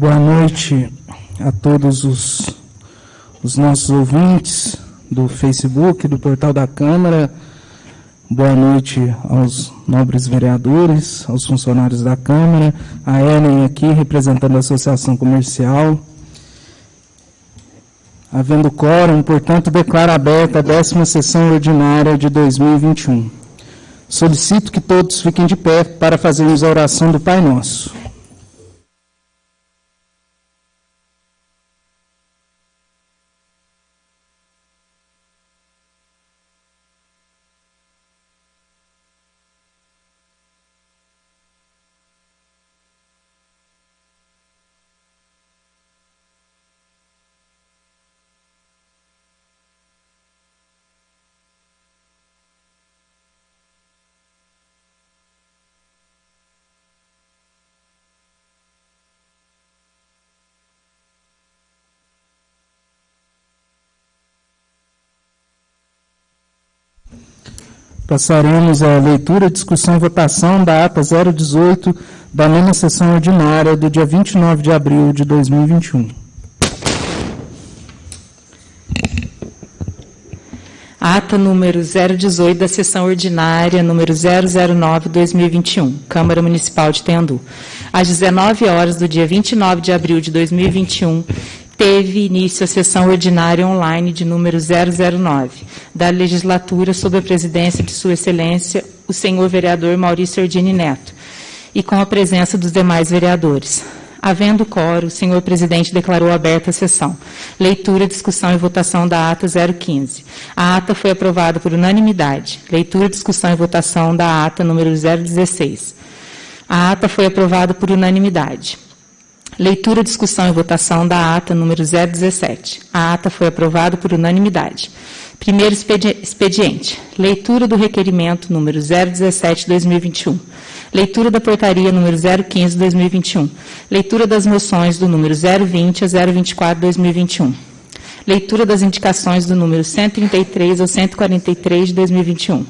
Boa noite a todos os nossos ouvintes do Facebook, do portal da Câmara. Boa noite aos nobres vereadores, aos funcionários da Câmara, a Ellen aqui representando a Associação Comercial. Havendo quórum, portanto, declaro aberta a 10ª sessão ordinária de 2021. Solicito que todos fiquem de pé para fazermos a oração do Pai Nosso. Passaremos a leitura, discussão e votação da ata 018 da 9ª sessão ordinária do dia 29 de abril de 2021. Ata número 018 da sessão ordinária número 009/2021, Câmara Municipal de Itaendu. Às 19 horas do dia 29 de abril de 2021, teve início a sessão ordinária online de número 009, da legislatura sob a presidência de Sua Excelência, o senhor vereador Maurício Ordini Neto, e com a presença dos demais vereadores. Havendo quórum, o senhor presidente declarou aberta a sessão. Leitura, discussão e votação da ata 015. A ata foi aprovada por unanimidade. Leitura, discussão e votação da ata número 016. A ata foi aprovada por unanimidade. Leitura, discussão e votação da ata número 017. A ata foi aprovada por unanimidade. Primeiro expediente. Leitura do requerimento número 017/2021. Leitura da portaria número 015/2021. Leitura das moções do número 020 a 024/2021. Leitura das indicações do número 133 ao 143 de 2021.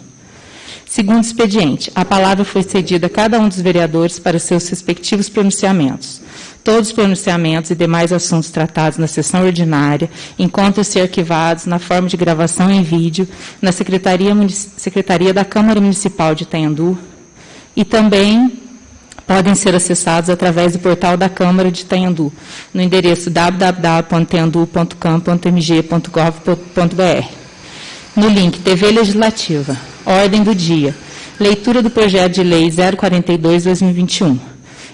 Segundo expediente. A palavra foi cedida a cada um dos vereadores para seus respectivos pronunciamentos. Todos os pronunciamentos e demais assuntos tratados na sessão ordinária encontram-se arquivados na forma de gravação em vídeo na Secretaria da Câmara Municipal de Itaendu e também podem ser acessados através do portal da Câmara de Itaendu, no endereço www.itaendu.cam.mg.gov.br. No link TV Legislativa. Ordem do dia. Leitura do projeto de lei 042/2021.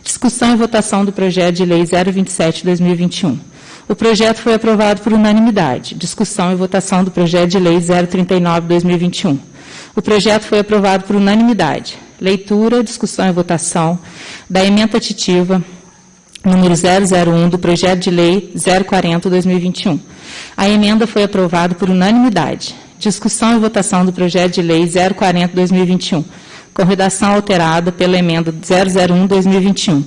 Discussão e votação do projeto de lei 027/2021. O projeto foi aprovado por unanimidade. Discussão e votação do projeto de lei 039/2021. O projeto foi aprovado por unanimidade. Leitura, discussão e votação da emenda aditiva número 001 do projeto de lei 040/2021. A emenda foi aprovada por unanimidade. Discussão e votação do projeto de lei 040/2021. Com redação alterada pela emenda 001/2021.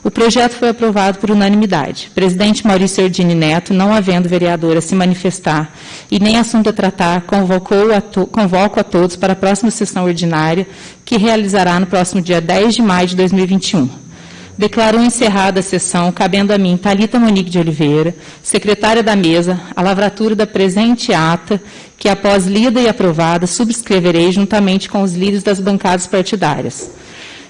O projeto foi aprovado por unanimidade. Presidente Maurício Ordini Neto, não havendo vereador a se manifestar e nem assunto a tratar, convoco a todos para a próxima sessão ordinária, que realizará no próximo dia 10 de maio de 2021. Declaro encerrada a sessão, cabendo a mim, Thalita Monique de Oliveira, secretária da mesa, a lavratura da presente ata, que após lida e aprovada, subscreverei juntamente com os líderes das bancadas partidárias.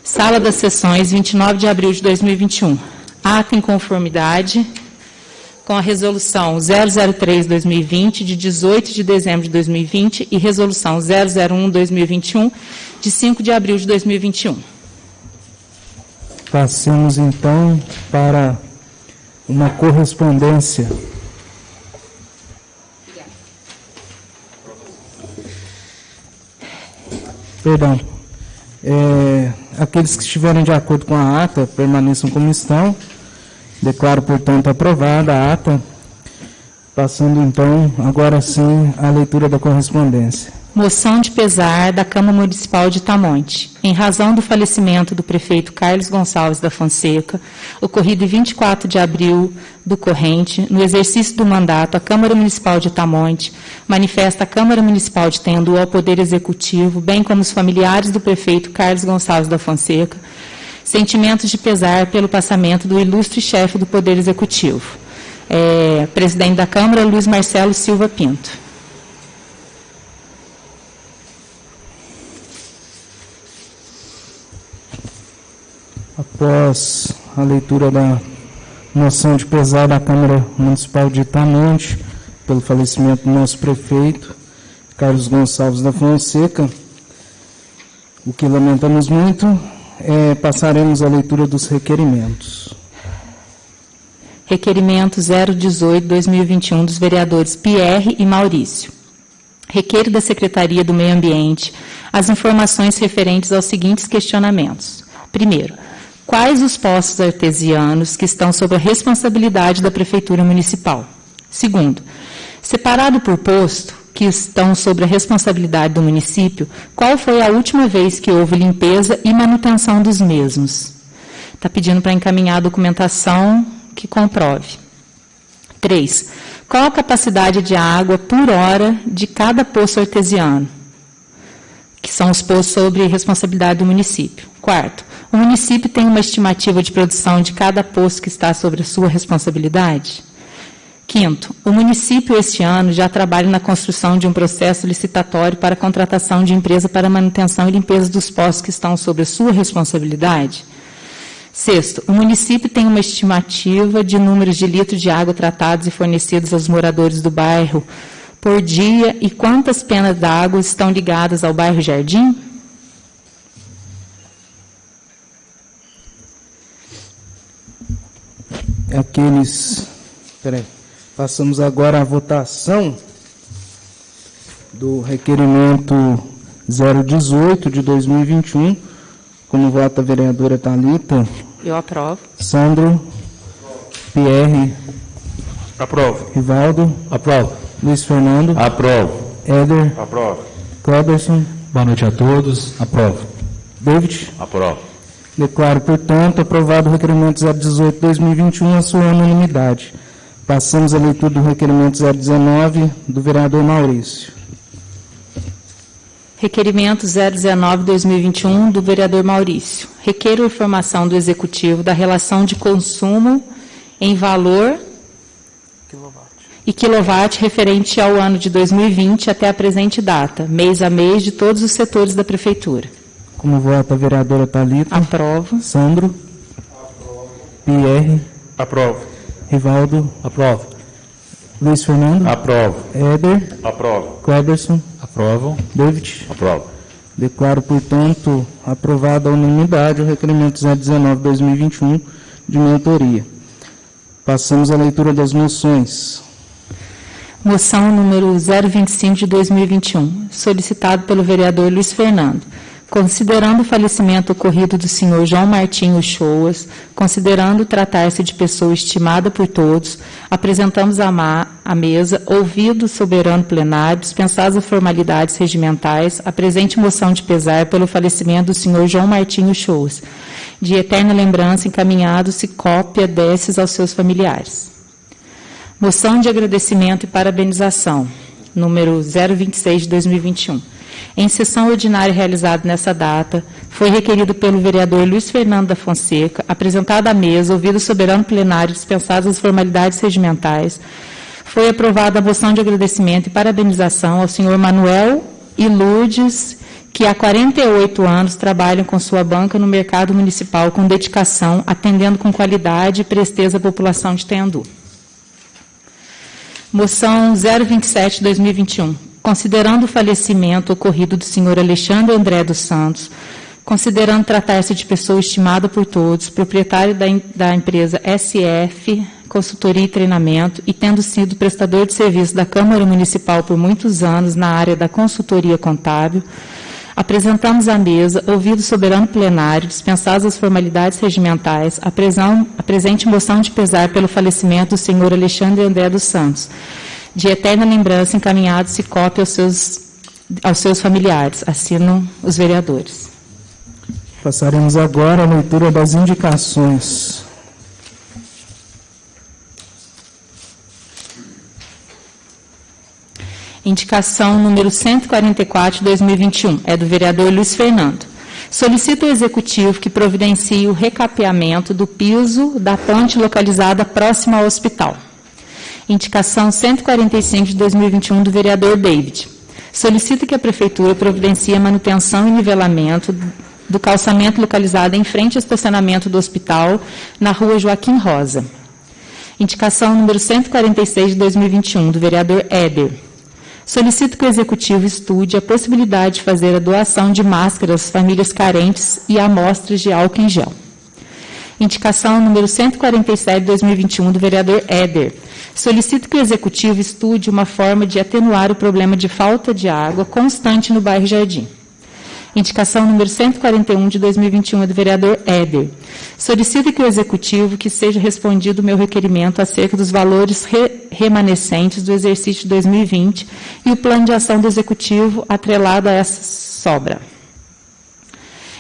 Sala das sessões, 29 de abril de 2021. Ata em conformidade com a resolução 003/2020, de 18 de dezembro de 2020, e resolução 001/2021, de 5 de abril de 2021. Passemos, então, para uma correspondência. Perdão. Aqueles que estiverem de acordo com a ata, permaneçam como estão. Declaro, portanto, aprovada a ata. Passando, então, agora sim, à leitura da correspondência. Moção de pesar da Câmara Municipal de Itamonte. Em razão do falecimento do prefeito Carlos Gonçalves da Fonseca, ocorrido em 24 de abril do corrente, no exercício do mandato, a Câmara Municipal de Itamonte manifesta a Câmara Municipal de Itaendu ao Poder Executivo, bem como os familiares do prefeito Carlos Gonçalves da Fonseca, Sentimentos de pesar pelo passamento do ilustre chefe do Poder Executivo. Presidente da Câmara, Luiz Marcelo Silva Pinto. Após a leitura da moção de pesar da Câmara Municipal de Itamonte, pelo falecimento do nosso prefeito, Carlos Gonçalves da Fonseca, o que lamentamos muito, passaremos à leitura dos requerimentos. Requerimento 018-2021 dos vereadores Pierre e Maurício. Requeiro da Secretaria do Meio Ambiente as informações referentes aos seguintes questionamentos. Primeiro, quais os poços artesianos que estão sob a responsabilidade da Prefeitura Municipal? Segundo, separado por posto, que estão sob a responsabilidade do município, qual foi a última vez que houve limpeza e manutenção dos mesmos? Está pedindo para encaminhar a documentação que comprove. 3. Qual a capacidade de água por hora de cada poço artesiano? Que são os poços sob responsabilidade do município. 4. O município tem uma estimativa de produção de cada poço que está sobre a sua responsabilidade? 5º, o município este ano já trabalha na construção de um processo licitatório para a contratação de empresa para manutenção e limpeza dos poços que estão sob a sua responsabilidade? 6º, o município tem uma estimativa de números de litros de água tratados e fornecidos aos moradores do bairro por dia e quantas penas d'água estão ligadas ao bairro Jardim? Passamos agora à votação do requerimento 018 de 2021. Como vota a vereadora Thalita? Eu aprovo. Sandro? Pierre? Aprovo. Rivaldo? Aprovo. Luiz Fernando? Aprovo. Éder? Aprovo. Cleberson? Boa noite a todos. Aprovo. David? Aprovo. Declaro, portanto, aprovado o requerimento 018 de 2021 a sua unanimidade. Passamos à leitura do requerimento 019 do vereador Maurício. Requerimento 019-2021 do vereador Maurício. Requeiro a informação do Executivo da relação de consumo em valor e quilowatt referente ao ano de 2020 até a presente data, mês a mês, de todos os setores da Prefeitura. Como vota a vereadora Thalita? Aprovo. Sandro? Aprovo. Pierre? Aprovo. Rivaldo? Aprovo. Luiz Fernando? Aprovo. Éder? Aprovo. Cleberson? Aprovo. David? Aprovo. Declaro, portanto, aprovada a unanimidade o requerimento 019-2021 de minha autoria. Passamos à leitura das moções. Moção número 025 de 2021, solicitado pelo vereador Luiz Fernando. Considerando o falecimento ocorrido do senhor João Martinho Shoas, considerando tratar-se de pessoa estimada por todos, apresentamos à mesa, ouvido o soberano plenário, dispensadas as formalidades regimentais, a presente moção de pesar pelo falecimento do senhor João Martinho Shoas, de eterna lembrança, encaminhado-se cópia desses aos seus familiares. Moção de agradecimento e parabenização, número 026 de 2021. Em sessão ordinária realizada nessa data, foi requerido pelo vereador Luiz Fernando da Fonseca, apresentado à mesa, ouvido o soberano plenário, dispensadas as formalidades regimentais, foi aprovada a moção de agradecimento e parabenização ao senhor Manuel e Lourdes, que há 48 anos trabalham com sua banca no mercado municipal com dedicação, atendendo com qualidade e presteza a população de Tendu. Moção 027 de 2021. Considerando o falecimento ocorrido do senhor Alexandre André dos Santos, considerando tratar-se de pessoa estimada por todos, proprietário da empresa SF, consultoria e treinamento, e tendo sido prestador de serviço da Câmara Municipal por muitos anos na área da consultoria contábil, apresentamos à mesa, ouvido o soberano plenário, dispensadas as formalidades regimentais, a presente moção de pesar pelo falecimento do senhor Alexandre André dos Santos, de eterna lembrança, encaminhado-se cópia aos seus familiares. Assinam os vereadores. Passaremos agora à leitura das indicações. Indicação número 144 de 2021, é do vereador Luiz Fernando. Solicito ao Executivo que providencie o recapeamento do piso da ponte localizada próxima ao hospital. Indicação 145 de 2021 do vereador David. Solicito que a Prefeitura providencie a manutenção e nivelamento do calçamento localizado em frente ao estacionamento do hospital, na rua Joaquim Rosa. Indicação número 146 de 2021, do vereador Éder. Solicito que o Executivo estude a possibilidade de fazer a doação de máscaras às famílias carentes e amostras de álcool em gel. Indicação número 147 de 2021, do vereador Éder. Solicito que o Executivo estude uma forma de atenuar o problema de falta de água constante no bairro Jardim. Indicação número 141 de 2021 do vereador Éder. Solicito que o Executivo que seja respondido o meu requerimento acerca dos valores remanescentes do exercício de 2020 e o plano de ação do Executivo atrelado a essa sobra.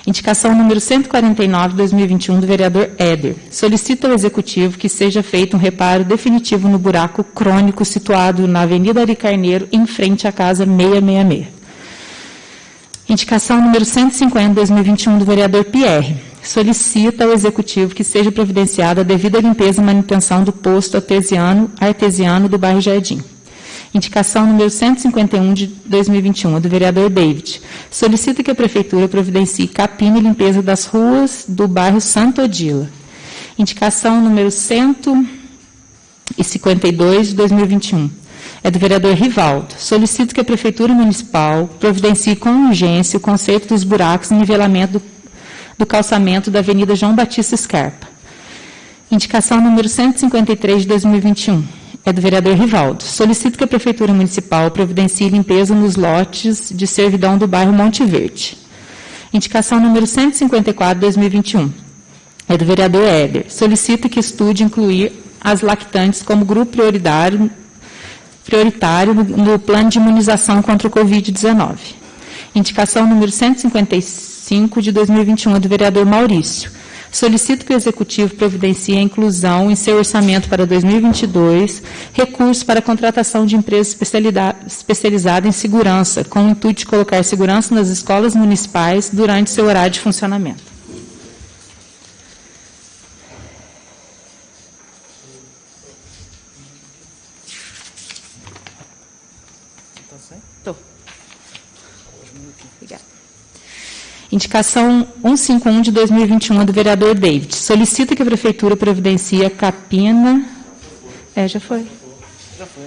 Indicação número 149 de 2021 do vereador Éder. Solicito ao Executivo que seja feito um reparo definitivo no buraco crônico situado na Avenida Ari Carneiro, em frente à casa 666. Indicação número 150 de 2021 do vereador Pierre. Solicita ao Executivo que seja providenciada a devida limpeza e manutenção do posto artesiano do bairro Jardim. Indicação número 151 de 2021, do vereador David. Solicita que a Prefeitura providencie capina e limpeza das ruas do bairro Santo Odila. Indicação número 152 de 2021. É do vereador Rivaldo. Solicito que a Prefeitura Municipal providencie com urgência o conserto dos buracos e nivelamento do calçamento da Avenida João Batista Scarpa. Indicação número 153 de 2021. É do vereador Rivaldo. Solicito que a Prefeitura Municipal providencie limpeza nos lotes de servidão do bairro Monte Verde. Indicação número 154 de 2021. É do vereador Éder. Solicito que estude incluir as lactantes como grupo prioritário no plano de imunização contra o Covid-19. Indicação número 155 de 2021 é do vereador Maurício. Solicito que o Executivo providencie a inclusão em seu orçamento para 2022 recursos para a contratação de empresa especializada em segurança, com o intuito de colocar segurança nas escolas municipais durante seu horário de funcionamento. Estou. Obrigada. Indicação 151 de 2021 é do vereador David. Solicita que a Prefeitura providencie a capina... já foi. Já foi.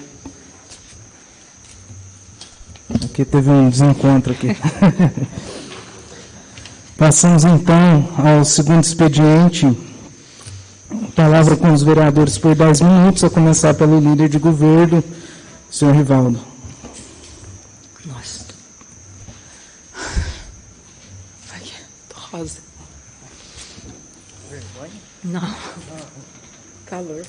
Aqui teve um desencontro aqui. Passamos, então, ao segundo expediente. Palavra com os vereadores por 10 minutos, a começar pelo líder de governo, senhor Rivaldo. Nossa. Aqui, tô rosa. Vergonha? Não. Calor.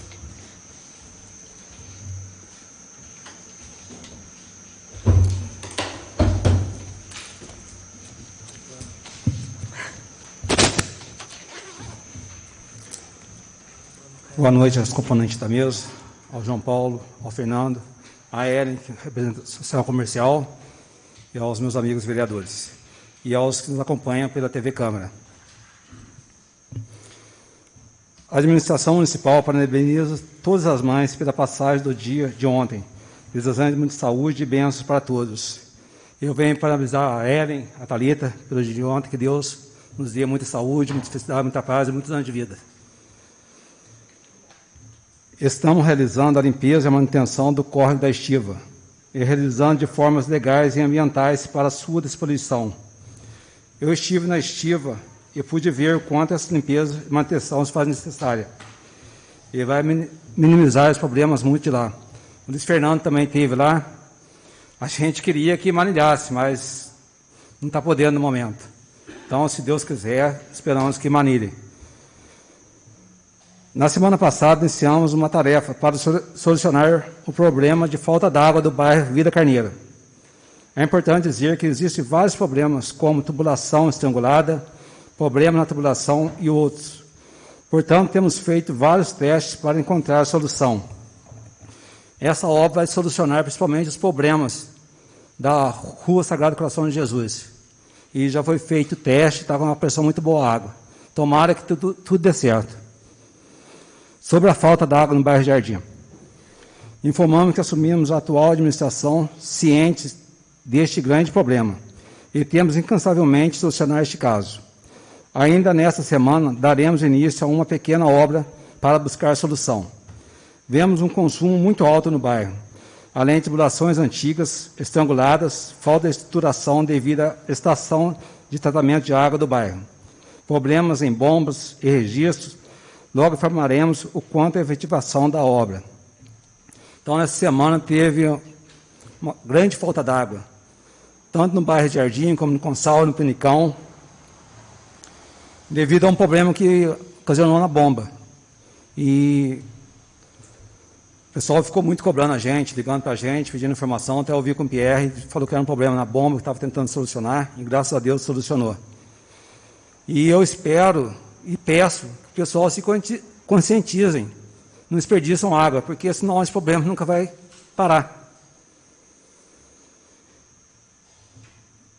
Boa noite aos componentes da mesa, ao João Paulo, ao Fernando, à Ellen, que representa a Associação Comercial, e aos meus amigos vereadores, e aos que nos acompanham pela TV Câmara. A administração municipal parabeniza todas as mães pela passagem do dia de ontem, desejando muita saúde e bênçãos para todos. Eu venho parabenizar a Ellen, a Thalita, pelo dia de ontem, que Deus nos dê muita saúde, muita felicidade, muita paz e muitos anos de vida. Estamos realizando a limpeza e a manutenção do córrego da Estiva e realizando de formas legais e ambientais para a sua disposição. Eu estive na Estiva e pude ver o quanto essa limpeza e manutenção se faz necessária. E vai minimizar os problemas muito de lá. O Luiz Fernando também esteve lá. A gente queria que manilhasse, mas não está podendo no momento. Então, se Deus quiser, esperamos que manilhe. Na semana passada, iniciamos uma tarefa para solucionar o problema de falta d'água do bairro Vida Carneiro. É importante dizer que existem vários problemas, como tubulação estrangulada, problema na tubulação e outros. Portanto, temos feito vários testes para encontrar a solução. Essa obra vai solucionar principalmente os problemas da Rua Sagrado Coração de Jesus. e já foi feito o teste, estava uma pressão muito boa a água. Tomara que tudo dê certo. Sobre a falta de água no bairro Jardim. Informamos que assumimos a atual administração cientes deste grande problema e temos incansavelmente solucionar este caso. Ainda nesta semana, daremos início a uma pequena obra para buscar solução. Vemos um consumo muito alto no bairro, além de tubulações antigas, estranguladas, falta de estruturação devido à estação de tratamento de água do bairro, problemas em bombas e registros. Logo informaremos o quanto a efetivação da obra. Então, nessa semana teve uma grande falta d'água, tanto no bairro de Jardim, como no Consalvo, no Pinicão, devido a um problema que ocasionou na bomba. E o pessoal ficou muito cobrando a gente, ligando para a gente, pedindo informação, até eu ouvi com o Pierre, falou que era um problema na bomba, que estava tentando solucionar, e graças a Deus solucionou. E eu espero e peço que o pessoal se conscientizem, não desperdiçam água, porque senão esse problema nunca vai parar.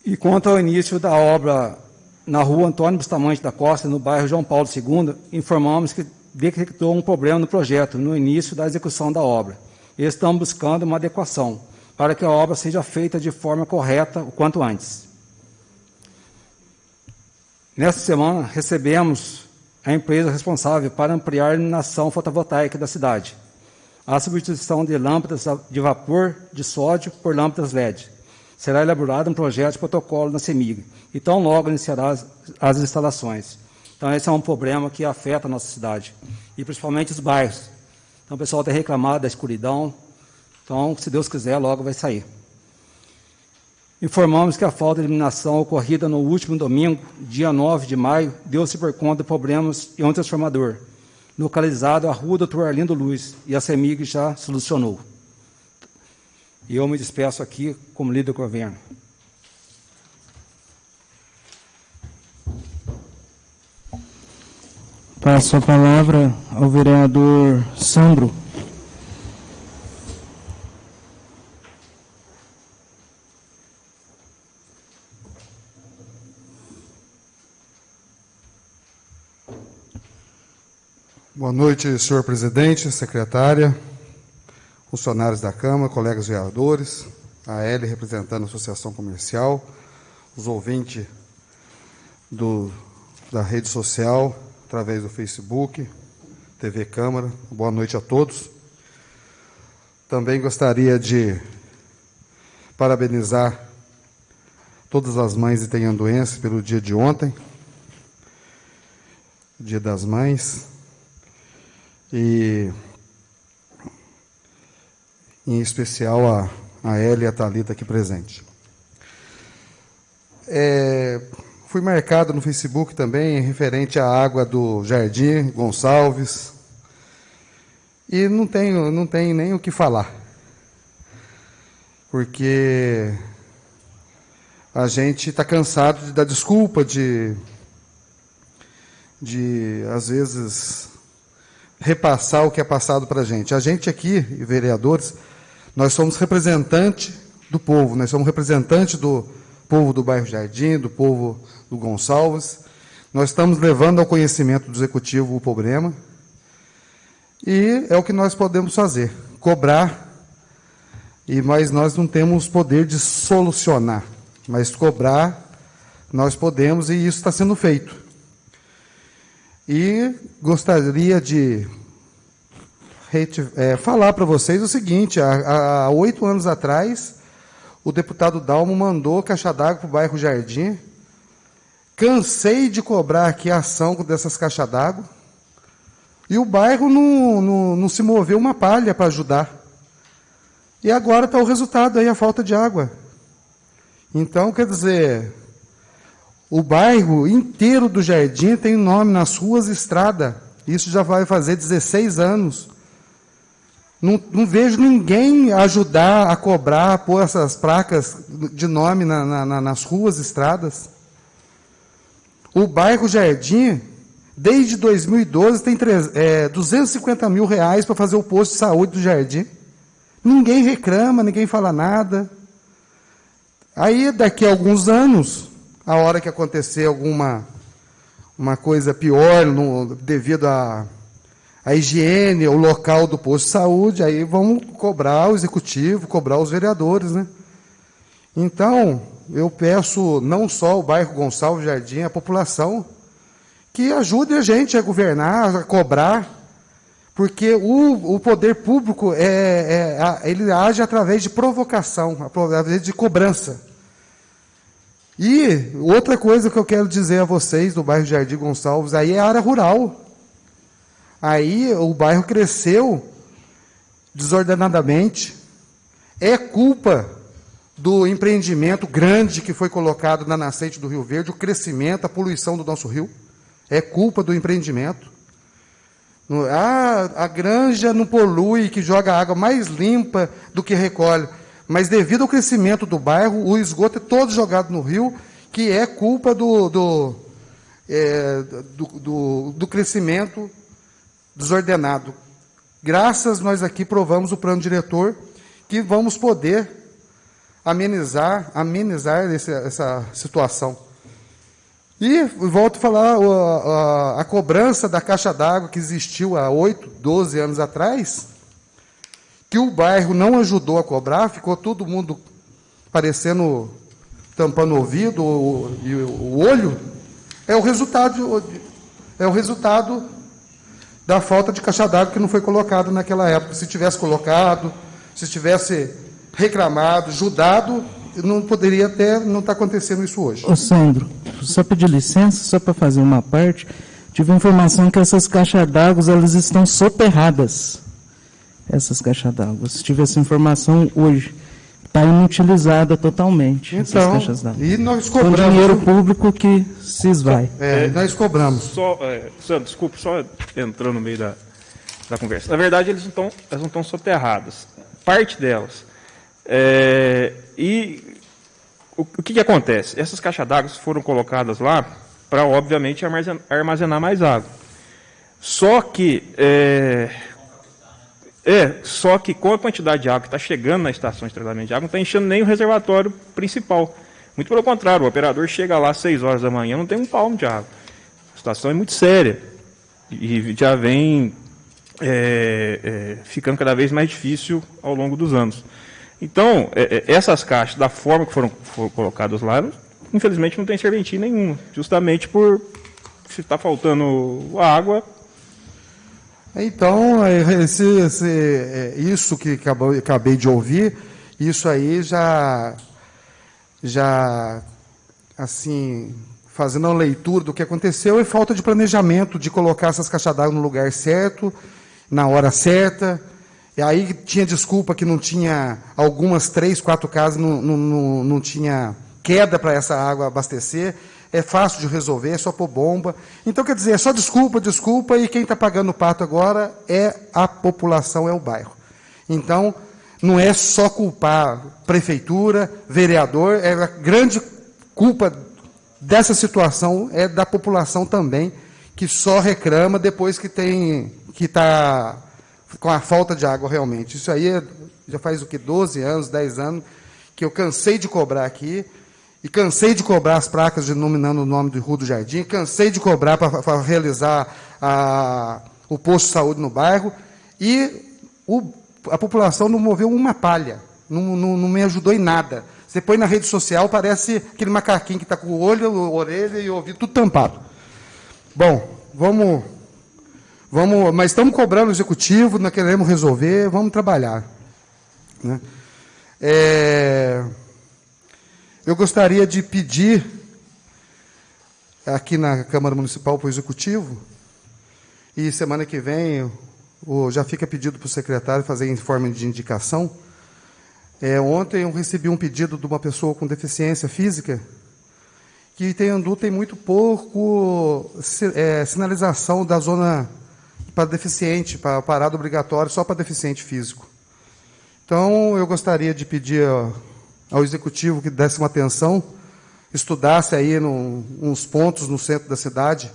E quanto ao início da obra na rua Antônio Bustamante da Costa, no bairro João Paulo II, informamos que detectou um problema no projeto, no início da execução da obra. E estamos buscando uma adequação, para que a obra seja feita de forma correta o quanto antes. Nesta semana, recebemos a empresa responsável para ampliar a iluminação fotovoltaica da cidade, a substituição de lâmpadas de vapor de sódio por lâmpadas LED. Será elaborado um projeto de protocolo na CEMIG, e tão logo iniciará as instalações. Então, esse é um problema que afeta a nossa cidade, e principalmente os bairros. Então, o pessoal tem reclamado da escuridão, então, se Deus quiser, logo vai sair. Informamos que a falta de iluminação ocorrida no último domingo, dia 9 de maio, deu-se por conta de problemas em um transformador, localizado à rua Dr. Arlindo Luz, e a CEMIG já solucionou. E eu me despeço aqui como líder do governo. Passo a palavra ao vereador Sandro. Boa noite, senhor presidente, secretária, funcionários da Câmara, colegas vereadores, a L representando a Associação Comercial, os ouvintes da rede social, através do Facebook, TV Câmara. Boa noite a todos. Também gostaria de parabenizar todas as mães de Tenhanduense pelo dia de ontem, Dia das Mães, e em especial a Elia e a Thalita aqui presente. Fui marcado no Facebook também, referente à água do Jardim Gonçalves, e não tenho nem o que falar, porque a gente está cansado de dar desculpa, de às vezes repassar o que é passado para a gente. A gente aqui, vereadores, nós somos representante do povo, nós somos representante do povo do bairro Jardim, do povo do Gonçalves. Nós estamos levando ao conhecimento do Executivo o problema, e é o que nós podemos fazer, cobrar, mas nós não temos poder de solucionar, mas cobrar nós podemos, e isso está sendo feito. E gostaria de falar para vocês o seguinte: há 8 anos atrás, o deputado Dalmo mandou caixa d'água para o bairro Jardim. Cansei de cobrar aqui a ação dessas caixas d'água, e o bairro não se moveu uma palha para ajudar. E agora está o resultado aí, a falta de água. Então, quer dizer, o bairro inteiro do Jardim tem nome nas ruas e estrada. Isso já vai fazer 16 anos. Não vejo ninguém ajudar a cobrar, pôr essas placas de nome nas ruas e estradas. O bairro Jardim, desde 2012, tem 250 mil reais para fazer o posto de saúde do Jardim. Ninguém reclama, ninguém fala nada. Aí, daqui a alguns anos, a hora que acontecer alguma uma coisa pior devido à higiene, o local do posto de saúde, aí vamos cobrar o executivo, cobrar os vereadores, né? Então, eu peço não só o bairro Gonçalves Jardim, a população, que ajude a gente a governar, a cobrar, porque o poder público ele age através de provocação, através de cobrança. E outra coisa que eu quero dizer a vocês do bairro Jardim Gonçalves, aí é área rural. Aí o bairro cresceu desordenadamente. É culpa do empreendimento grande que foi colocado na nascente do Rio Verde, o crescimento, a poluição do nosso rio. É culpa do empreendimento. A granja não polui, que joga água mais limpa do que recolhe. Mas devido ao crescimento do bairro, o esgoto é todo jogado no rio, que é culpa do crescimento desordenado. Graças, nós aqui provamos o plano diretor, que vamos poder amenizar essa situação. E volto a falar, a cobrança da caixa d'água que existiu há 8, 12 anos atrás, que o bairro não ajudou a cobrar, ficou todo mundo parecendo, tampando o ouvido e o olho, é o resultado da falta de caixa d'água que não foi colocado naquela época. Se tivesse colocado, se tivesse reclamado, ajudado, não poderia não estar acontecendo isso hoje. Ô Sandro, só pedir licença, só para fazer uma parte, tive a informação que essas caixas d'água, elas estão soterradas. Essas caixas d'água. Se tive essa informação hoje, está inutilizada totalmente, essas caixas d'água. E nós cobramos. Com dinheiro público que se esvai. Nós cobramos. Sandro, desculpa, só entrando no meio da conversa. Na verdade, elas não estão soterradas. Parte delas. E o que acontece? Essas caixas d'água foram colocadas lá para, obviamente, armazenar mais água. Só que com a quantidade de água que está chegando na estação de tratamento de água, não está enchendo nem o reservatório principal. Muito pelo contrário, o operador chega lá às 6 horas da manhã, não tem um palmo de água. A situação é muito séria e já vem ficando cada vez mais difícil ao longo dos anos. Então, essas caixas, da forma que foram colocadas lá, infelizmente não tem serventia nenhuma, justamente por se está faltando água. Então, isso que acabei de ouvir, isso aí já assim, fazendo a leitura do que aconteceu, é falta de planejamento, de colocar essas caixas d'água no lugar certo, na hora certa. E aí tinha desculpa que não tinha, algumas 3, 4 casas não tinha queda para essa água abastecer. É fácil de resolver, é só pôr bomba. Então, quer dizer, é só desculpa, e quem está pagando o pato agora é a população, é o bairro. Então, não é só culpar prefeitura, vereador, a grande culpa dessa situação é da população também, que só reclama depois que está com a falta de água realmente. Isso aí já faz 12 anos, 10 anos, que eu cansei de cobrar aqui, e cansei de cobrar as placas denominando o nome do Rua do Jardim, cansei de cobrar para realizar o posto de saúde no bairro, e a população não moveu uma palha, não me ajudou em nada. Você põe na rede social, parece aquele macaquinho que está com o olho, a orelha e o ouvido tudo tampado. Bom, mas estamos cobrando o executivo, nós queremos resolver, vamos trabalhar. Né? Eu gostaria de pedir, aqui na Câmara Municipal, para o Executivo, e semana que vem já fica pedido para o secretário fazer em forma de indicação. Ontem eu recebi um pedido de uma pessoa com deficiência física, que em Tenhandu tem muito pouco sinalização da zona para deficiente, para parada obrigatória, só para deficiente físico. Então, eu gostaria de pedir ao Executivo que desse uma atenção, estudasse aí uns pontos no centro da cidade,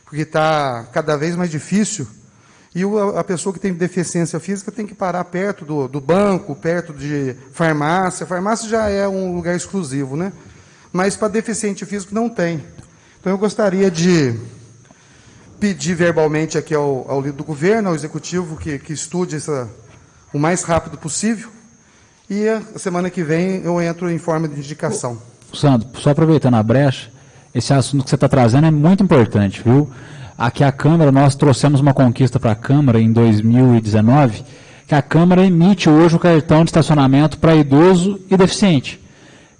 porque está cada vez mais difícil, e a pessoa que tem deficiência física tem que parar perto do banco, perto de farmácia. Farmácia já é um lugar exclusivo, né? mas para deficiente físico não tem. Então eu gostaria de pedir verbalmente aqui ao líder do governo, ao executivo, que estude o mais rápido possível, e a semana que vem eu entro em forma de indicação. Sandro, só aproveitando a brecha, esse assunto que você está trazendo é muito importante, viu? Aqui a Câmara, nós trouxemos uma conquista para a Câmara em 2019, que a Câmara emite hoje o cartão de estacionamento para idoso e deficiente.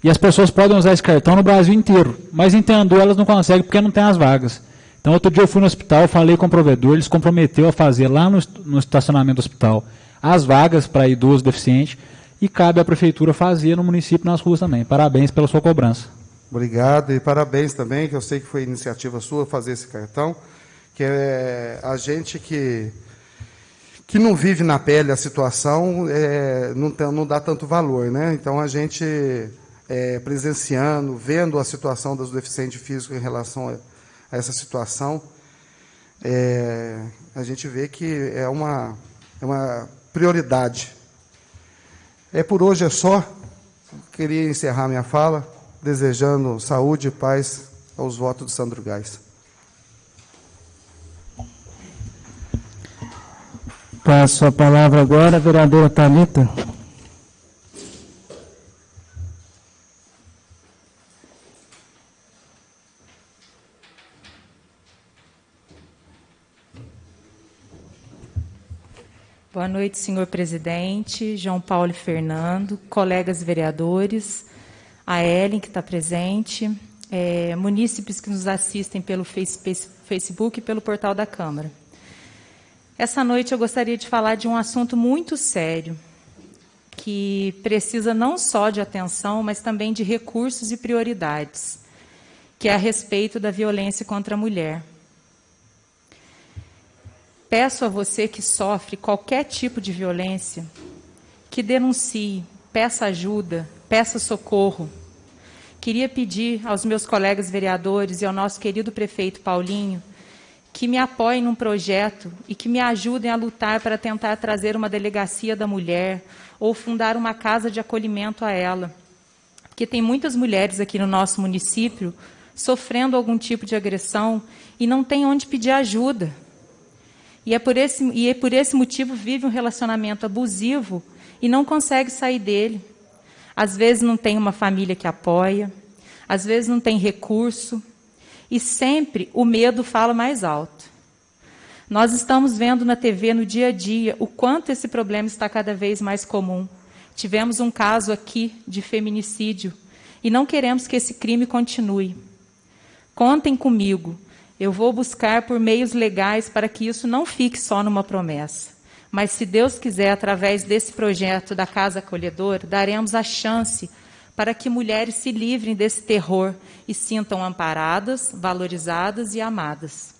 E as pessoas podem usar esse cartão no Brasil inteiro, mas em Tendu elas não conseguem porque não tem as vagas. Então, outro dia eu fui no hospital, falei com o provedor, ele se comprometeu a fazer lá no estacionamento do hospital as vagas para idoso e deficiente, e cabe à Prefeitura fazer no município, nas ruas também. Parabéns pela sua cobrança. Obrigado, e parabéns também, que eu sei que foi iniciativa sua fazer esse cartão, que é a gente que não vive na pele a situação, não dá tanto valor, né? Então, a gente, presenciando, vendo a situação dos deficientes físicos em relação a essa situação, a gente vê que é uma prioridade. Por hoje é só. Queria encerrar minha fala desejando saúde e paz aos votos de Sandro Gás. Passo a palavra agora à vereadora Thalita. Boa noite, senhor presidente, João Paulo e Fernando, colegas vereadores, a Ellen, que está presente, munícipes que nos assistem pelo Facebook e pelo portal da Câmara. Essa noite eu gostaria de falar de um assunto muito sério, que precisa não só de atenção, mas também de recursos e prioridades, que é a respeito da violência contra a mulher. Peço a você que sofre qualquer tipo de violência, que denuncie, peça ajuda, peça socorro. Queria pedir aos meus colegas vereadores e ao nosso querido prefeito Paulinho que me apoiem num projeto e que me ajudem a lutar para tentar trazer uma delegacia da mulher ou fundar uma casa de acolhimento a ela. Porque tem muitas mulheres aqui no nosso município sofrendo algum tipo de agressão e não tem onde pedir ajuda. E é por esse motivo vive um relacionamento abusivo e não consegue sair dele. Às vezes não tem uma família que apoia, às vezes não tem recurso, e sempre o medo fala mais alto. Nós estamos vendo na TV no dia a dia o quanto esse problema está cada vez mais comum. Tivemos um caso aqui de feminicídio e não queremos que esse crime continue. Contem comigo. Eu vou buscar por meios legais para que isso não fique só numa promessa. Mas, se Deus quiser, através desse projeto da Casa Acolhedora, daremos a chance para que mulheres se livrem desse terror e sintam amparadas, valorizadas e amadas.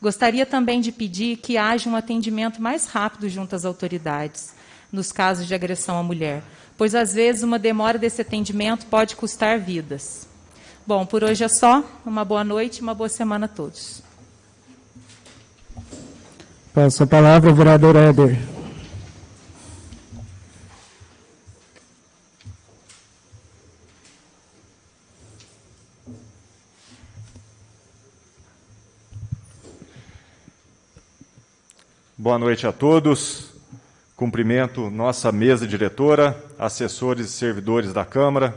Gostaria também de pedir que haja um atendimento mais rápido junto às autoridades, nos casos de agressão à mulher, pois, às vezes, uma demora desse atendimento pode custar vidas. Bom, por hoje é só. Uma boa noite e uma boa semana a todos. Passo a palavra ao vereador Éder. Boa noite a todos. Cumprimento nossa mesa diretora, assessores e servidores da Câmara,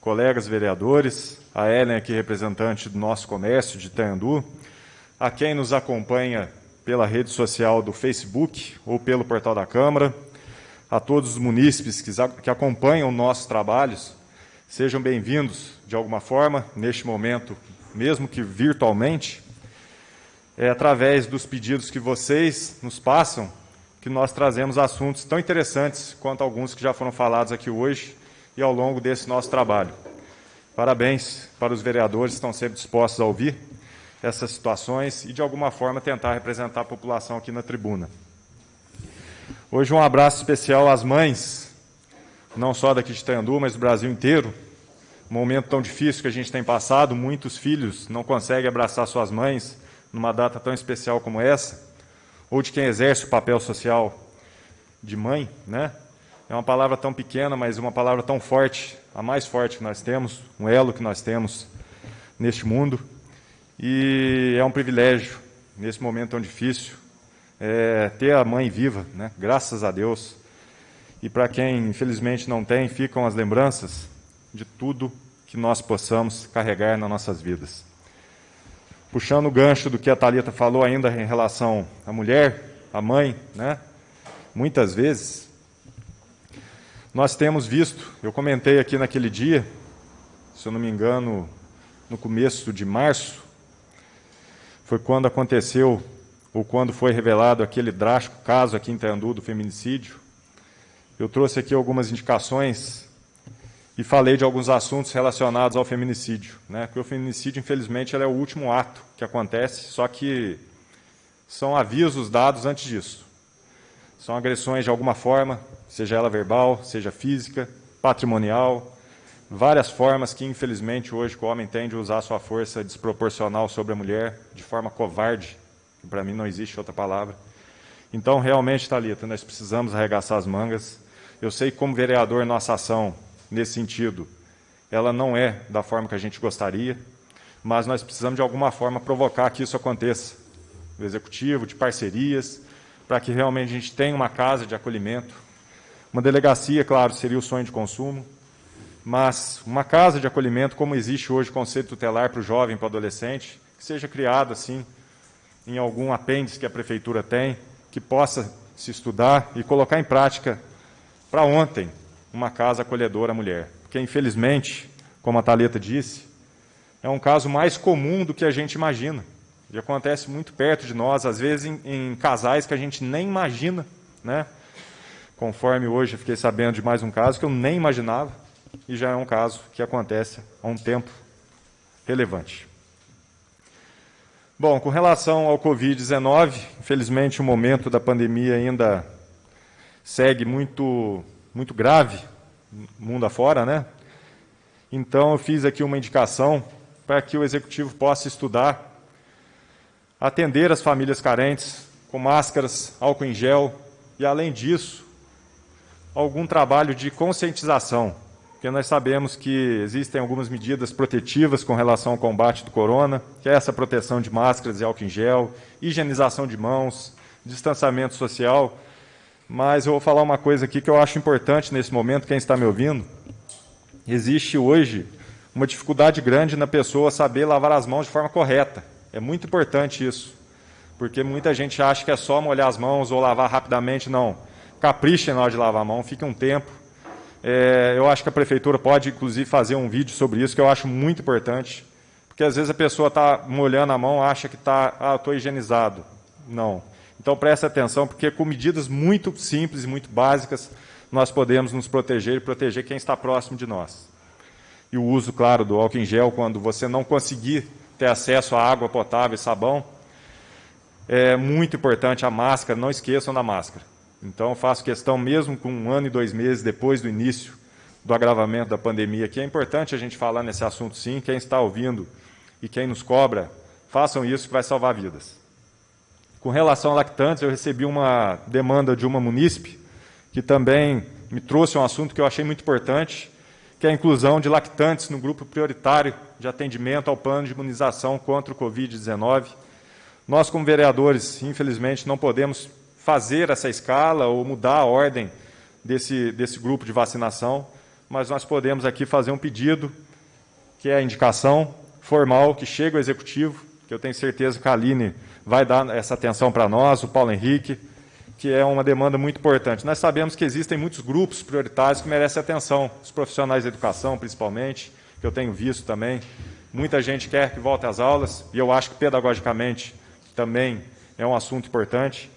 colegas vereadores, a Ellen aqui representante do nosso comércio de Tendu, a quem nos acompanha pela rede social do Facebook ou pelo portal da Câmara, a todos os munícipes que acompanham nossos trabalhos, sejam bem-vindos de alguma forma, neste momento, mesmo que virtualmente, através dos pedidos que vocês nos passam, que nós trazemos assuntos tão interessantes quanto alguns que já foram falados aqui hoje e ao longo desse nosso trabalho. Parabéns para os vereadores que estão sempre dispostos a ouvir essas situações e, de alguma forma, tentar representar a população aqui na tribuna. Hoje, um abraço especial às mães, não só daqui de Tendu, mas do Brasil inteiro. Um momento tão difícil que a gente tem passado, muitos filhos não conseguem abraçar suas mães numa data tão especial como essa, ou de quem exerce o papel social de mãe, né? É uma palavra tão pequena, mas uma palavra tão forte, a mais forte que nós temos, um elo que nós temos neste mundo. E é um privilégio, nesse momento tão difícil, ter a mãe viva, né? Graças a Deus. E para quem, infelizmente, não tem, ficam as lembranças de tudo que nós possamos carregar nas nossas vidas. Puxando o gancho do que a Thalita falou ainda em relação à mulher, à mãe, né? Muitas vezes, nós temos visto, eu comentei aqui naquele dia, se eu não me engano, no começo de março, foi quando aconteceu, ou quando foi revelado aquele drástico caso aqui em Itandu do feminicídio. Eu trouxe aqui algumas indicações e falei de alguns assuntos relacionados ao feminicídio, né? Porque o feminicídio, infelizmente, ele é o último ato que acontece, só que são avisos dados antes disso. São agressões de alguma forma, seja ela verbal, seja física, patrimonial, várias formas que, infelizmente, hoje o homem tende a usar sua força desproporcional sobre a mulher, de forma covarde, que para mim não existe outra palavra. Então, realmente, Thalita, nós precisamos arregaçar as mangas. Eu sei que, como vereador, nossa ação, nesse sentido, ela não é da forma que a gente gostaria, mas nós precisamos, de alguma forma, provocar que isso aconteça. Do Executivo, de parcerias, para que realmente a gente tenha uma casa de acolhimento. Uma delegacia, claro, seria o sonho de consumo, mas uma casa de acolhimento, como existe hoje o conceito tutelar para o jovem, para o adolescente, que seja criado, assim, em algum apêndice que a Prefeitura tem, que possa se estudar e colocar em prática para ontem uma casa acolhedora à mulher. Porque, infelizmente, como a Thalita disse, é um caso mais comum do que a gente imagina. E acontece muito perto de nós, às vezes em casais que a gente nem imagina, né? Conforme hoje eu fiquei sabendo de mais um caso que eu nem imaginava, e já é um caso que acontece há um tempo relevante. Bom, com relação ao Covid-19, infelizmente o momento da pandemia ainda segue muito grave, mundo afora, né? Então eu fiz aqui uma indicação para que o Executivo possa estudar, atender as famílias carentes com máscaras, álcool em gel e, além disso, algum trabalho de conscientização, porque nós sabemos que existem algumas medidas protetivas com relação ao combate do corona, que é essa proteção de máscaras e álcool em gel, higienização de mãos, distanciamento social, mas eu vou falar uma coisa aqui que eu acho importante nesse momento, quem está me ouvindo. Existe hoje uma dificuldade grande na pessoa saber lavar as mãos de forma correta. É muito importante isso, porque muita gente acha que é só molhar as mãos ou lavar rapidamente. Não, caprichem na hora de lavar a mão, fique um tempo. Eu acho que a Prefeitura pode, inclusive, fazer um vídeo sobre isso, que eu acho muito importante, porque às vezes a pessoa está molhando a mão, acha que estou higienizado. Não. Então preste atenção, porque com medidas muito simples e muito básicas, nós podemos nos proteger e proteger quem está próximo de nós. E o uso, claro, do álcool em gel, quando você não conseguir ter acesso à água potável e sabão, é muito importante. A máscara, não esqueçam da máscara. Então, eu faço questão, mesmo com 1 ano e 2 meses depois do início do agravamento da pandemia, que é importante a gente falar nesse assunto sim. Quem está ouvindo e quem nos cobra, façam isso que vai salvar vidas. Com relação a lactantes, eu recebi uma demanda de uma munícipe, que também me trouxe um assunto que eu achei muito importante, que é a inclusão de lactantes no grupo prioritário de atendimento ao plano de imunização contra o Covid-19. Nós, como vereadores, infelizmente, não podemos fazer essa escala ou mudar a ordem desse grupo de vacinação, mas nós podemos aqui fazer um pedido, que é a indicação formal, que chega ao Executivo, que eu tenho certeza que a Aline vai dar essa atenção para nós, o Paulo Henrique, que é uma demanda muito importante. Nós sabemos que existem muitos grupos prioritários que merecem atenção, os profissionais da educação, principalmente, que eu tenho visto também. Muita gente quer que volte às aulas, e eu acho que pedagogicamente também é um assunto importante,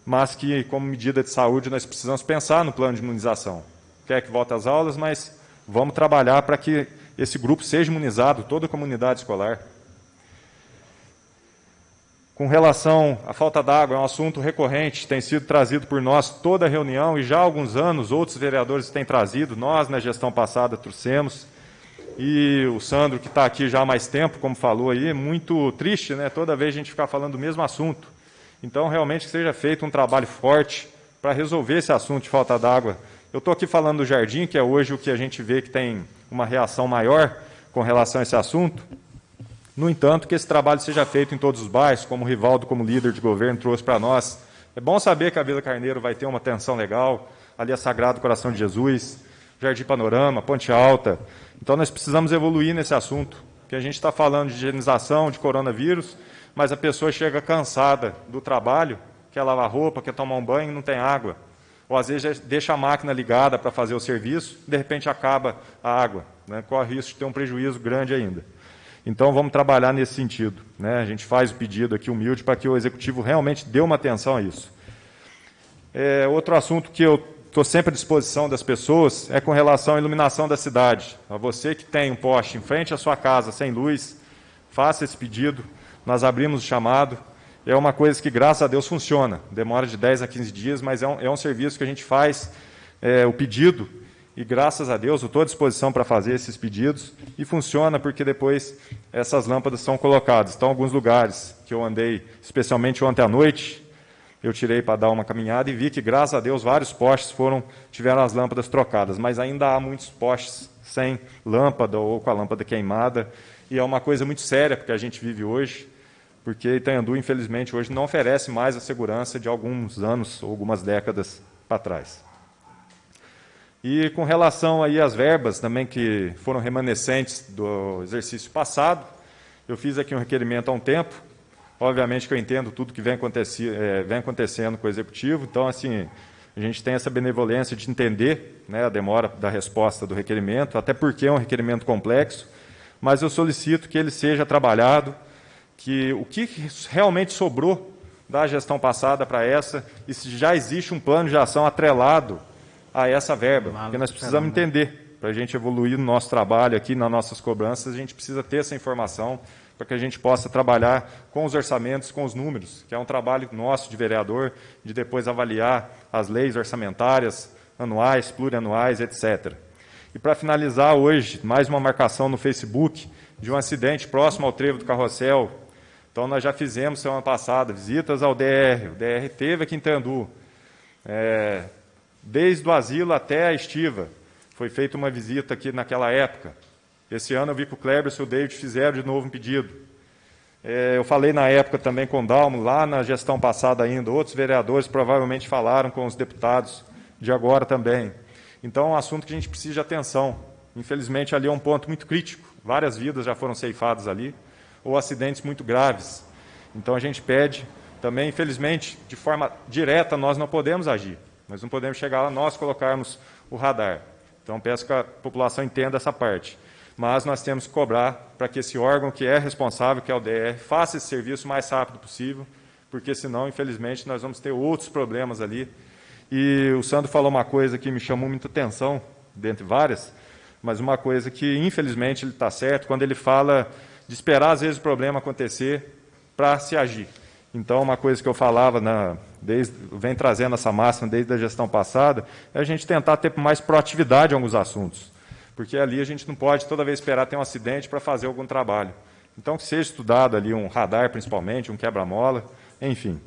mas que, como medida de saúde, nós precisamos pensar no plano de imunização. Quer que volte às aulas, mas vamos trabalhar para que esse grupo seja imunizado, toda a comunidade escolar. Com relação à falta d'água, é um assunto recorrente, tem sido trazido por nós toda a reunião, e já há alguns anos outros vereadores têm trazido, nós na gestão passada trouxemos, e o Sandro, que está aqui já há mais tempo, como falou aí, é muito triste, né? Toda vez a gente ficar falando do mesmo assunto. Então, realmente, que seja feito um trabalho forte para resolver esse assunto de falta d'água Eu estou aqui falando do jardim, que é hoje o que a gente vê que tem uma reação maior com relação a esse assunto. No entanto, que esse trabalho seja feito em todos os bairros, como o Rivaldo, como líder de governo, trouxe para nós. É bom saber que a Vila Carneiro vai ter uma atenção legal, ali é Sagrado Coração de Jesus, Jardim Panorama, Ponte Alta. Então, nós precisamos evoluir nesse assunto, porque a gente está falando de higienização, de coronavírus, mas a pessoa chega cansada do trabalho, quer lavar roupa, quer tomar um banho e não tem água. Ou, às vezes, deixa a máquina ligada para fazer o serviço, de repente acaba a água, né? Corre risco de ter um prejuízo grande ainda. Então, vamos trabalhar nesse sentido, né? A gente faz o pedido aqui humilde para que o Executivo realmente dê uma atenção a isso. Outro assunto que eu estou sempre à disposição das pessoas é com relação à iluminação da cidade. A você que tem um poste em frente à sua casa sem luz, faça esse pedido. Nós abrimos o chamado. É uma coisa que, graças a Deus, funciona. Demora de 10 a 15 dias, mas é um serviço que a gente faz o pedido. E, graças a Deus, eu estou à disposição para fazer esses pedidos. E funciona porque depois essas lâmpadas são colocadas. Então, alguns lugares que eu andei, especialmente ontem à noite, eu tirei para dar uma caminhada e vi que, graças a Deus, vários postes tiveram as lâmpadas trocadas. Mas ainda há muitos postes sem lâmpada ou com a lâmpada queimada. E é uma coisa muito séria porque a gente vive hoje. Porque Itanhandu, infelizmente, hoje não oferece mais a segurança de alguns anos ou algumas décadas para trás. E com relação aí às verbas também que foram remanescentes do exercício passado, eu fiz aqui um requerimento há um tempo. Obviamente que eu entendo tudo que vem acontecendo com o Executivo, então, assim, a gente tem essa benevolência de entender, né, a demora da resposta do requerimento, até porque é um requerimento complexo, mas eu solicito que ele seja trabalhado, que o que realmente sobrou da gestão passada para essa, e se já existe um plano de ação atrelado a essa verba, porque nós precisamos entender, para a gente evoluir no nosso trabalho aqui, nas nossas cobranças, a gente precisa ter essa informação para que a gente possa trabalhar com os orçamentos, com os números, que é um trabalho nosso de vereador, de depois avaliar as leis orçamentárias, anuais, plurianuais, etc. E para finalizar hoje, mais uma marcação no Facebook de um acidente próximo ao trevo do Carrossel. Então, nós já fizemos, semana passada, visitas ao DR. O DR teve aqui em Itanhandu. Desde o asilo até a estiva. Foi feita uma visita aqui naquela época. Esse ano eu vi que o Kleber e o David fizeram de novo um pedido. Eu falei na época também com o Dalmo, lá na gestão passada ainda, outros vereadores provavelmente falaram com os deputados de agora também. Então, é um assunto que a gente precisa de atenção. Infelizmente, ali é um ponto muito crítico. Várias vidas já foram ceifadas ali, ou acidentes muito graves. Então, a gente pede também, infelizmente, de forma direta, nós não podemos agir. Nós não podemos chegar lá, nós colocarmos o radar. Então, peço que a população entenda essa parte. Mas nós temos que cobrar para que esse órgão que é responsável, que é o DR, faça esse serviço o mais rápido possível, porque senão, infelizmente, nós vamos ter outros problemas ali. E o Sandro falou uma coisa que me chamou muita atenção, dentre várias, mas uma coisa que, infelizmente, ele está certo, quando ele fala de esperar, às vezes, o problema acontecer para se agir. Então, uma coisa que eu falava, vem trazendo essa máxima desde a gestão passada, é a gente tentar ter mais proatividade em alguns assuntos. Porque ali a gente não pode toda vez esperar ter um acidente para fazer algum trabalho. Então, que seja estudado ali um radar, principalmente, um quebra-mola, enfim.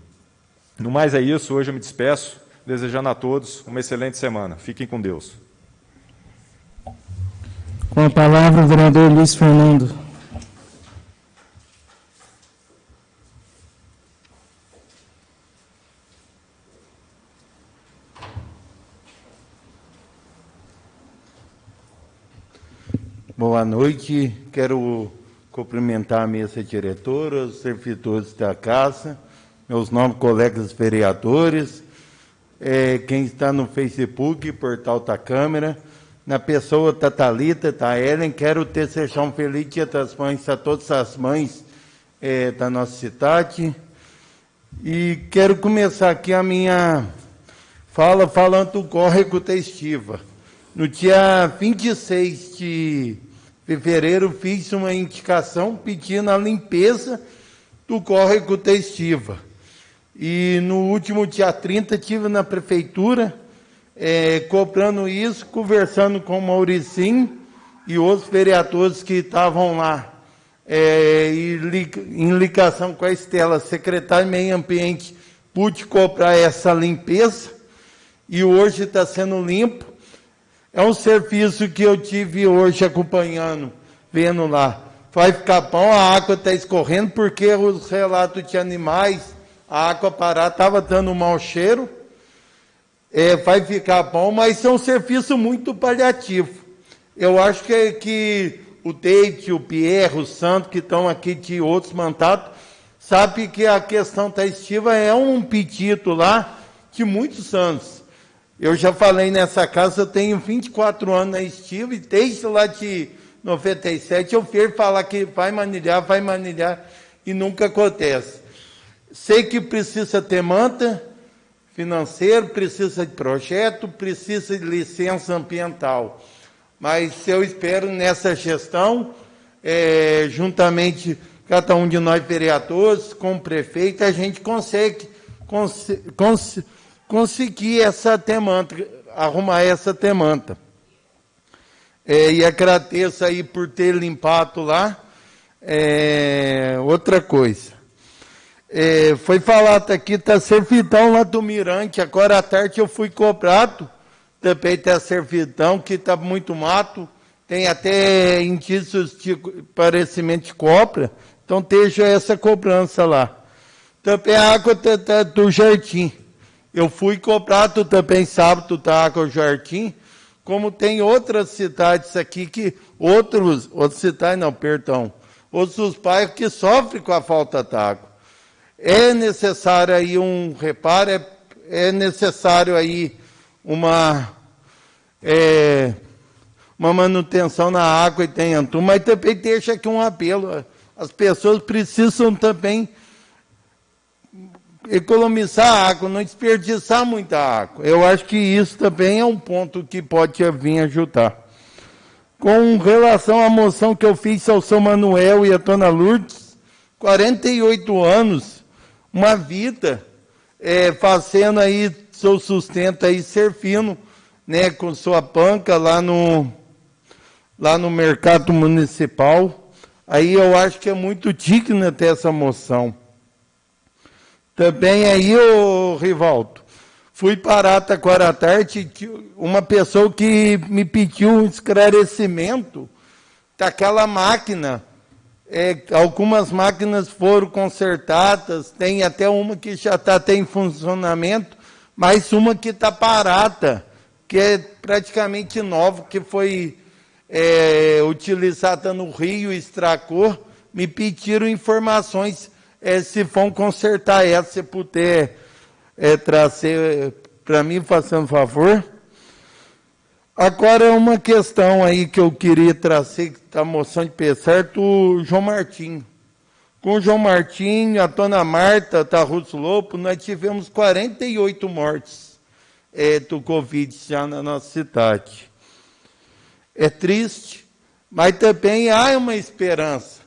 No mais é isso, hoje eu me despeço, desejando a todos uma excelente semana. Fiquem com Deus. Com a palavra, o vereador Luiz Fernando. Boa noite, quero cumprimentar a mesa diretora, os servidores da casa, meus nobres colegas vereadores, quem está no Facebook, Portal da Câmara, na pessoa da Thalita, da Ellen, quero desejar um feliz Dia das Mães a todas as mães da nossa cidade. E quero começar aqui a minha fala falando do córrego da estiva. No dia 26 de fevereiro, fiz uma indicação pedindo a limpeza do córrego da estiva. E no último dia 30, estive na prefeitura, cobrando isso, conversando com o Mauricinho e outros vereadores que estavam lá, em ligação com a Estela, secretária de Meio Ambiente, pude cobrar essa limpeza, e hoje está sendo limpo. É um serviço que eu tive hoje acompanhando, vendo lá. Vai ficar bom, a água está escorrendo, porque os relatos de animais, a água parada estava dando um mau cheiro. Vai ficar bom, mas é um serviço muito paliativo. Eu acho que o Deite, o Pierre, o Santo, que estão aqui de outros mandatos, sabe que a questão da estiva é um pedido lá de muitos anos. Eu já falei nessa casa, eu tenho 24 anos na estiva, e desde lá de 97 eu vejo falar que vai manilhar, e nunca acontece. Sei que precisa ter manta financeiro, precisa de projeto, precisa de licença ambiental. Mas eu espero nessa gestão, juntamente cada um de nós vereadores, com o prefeito, a gente conseguir essa temanta, arrumar essa temanta. E agradeço aí por ter limpado lá. Outra coisa. Foi falado aqui, está servidão lá do Mirante, agora à tarde eu fui cobrado, também tem a servidão, que está muito mato, tem até indícios de parecimento de cobra, então deixa essa cobrança lá. Também a água do jardim. Eu fui cobrado também sábado da água do jardim, como tem outras cidades aqui, outros bairros que sofrem com a falta d'água. É necessário aí um reparo, é necessário aí uma manutenção na água e tem Antu, mas também deixa aqui um apelo. As pessoas precisam também economizar água, não desperdiçar muita água. Eu acho que isso também é um ponto que pode vir ajudar. Com relação à moção que eu fiz ao São Manuel e à Dona Lourdes, 48 anos, uma vida fazendo aí seu sustento aí, servindo, né, com sua banca lá no mercado municipal. Aí eu acho que é muito digna ter essa moção. Também aí, Rivaldo, fui parar agora à tarde, uma pessoa que me pediu um esclarecimento daquela máquina. Algumas máquinas foram consertadas, tem até uma que já está em funcionamento, mas uma que está parada, que é praticamente nova, que foi utilizada no Rio, estragou. Me pediram informações, se vão consertar essa, se puder trazer para mim, fazendo favor. Agora, uma questão aí que eu queria trazer, da moção de pesar, do João Martim. Com o João Martim, a dona Marta, da Russo Lopo, nós tivemos 48 mortes do Covid já na nossa cidade. É triste, mas também há uma esperança.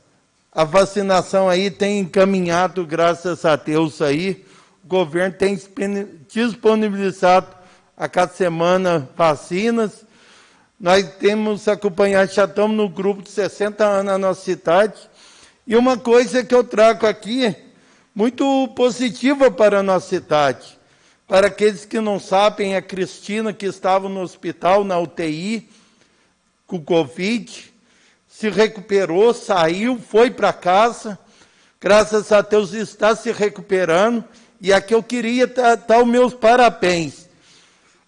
A vacinação aí tem encaminhado, graças a Deus aí, o governo tem disponibilizado a cada semana vacinas. Nós temos acompanhado, já estamos no grupo de 60 anos na nossa cidade. E uma coisa que eu trago aqui, muito positiva para a nossa cidade. Para aqueles que não sabem, a Cristina, que estava no hospital, na UTI, com Covid, se recuperou, saiu, foi para casa. Graças a Deus está se recuperando. E aqui eu queria dar os meus parabéns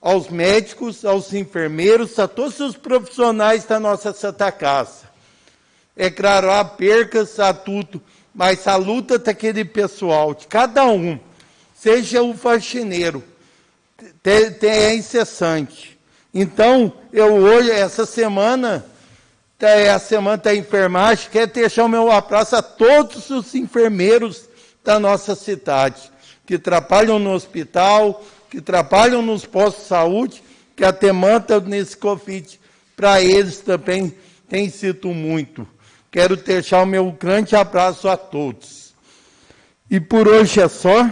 aos médicos, aos enfermeiros, a todos os profissionais da nossa Santa Casa. É claro, há percas, há tudo, mas a luta daquele pessoal, de cada um, seja o faxineiro, é incessante. Então, eu hoje, essa semana, é a semana da enfermagem, quero deixar o meu abraço a todos os enfermeiros da nossa cidade, que trabalham no hospital, que trabalham nos postos de saúde, que a demanda nesse Covid, para eles também tem sido muito. Quero deixar o meu grande abraço a todos. E por hoje é só.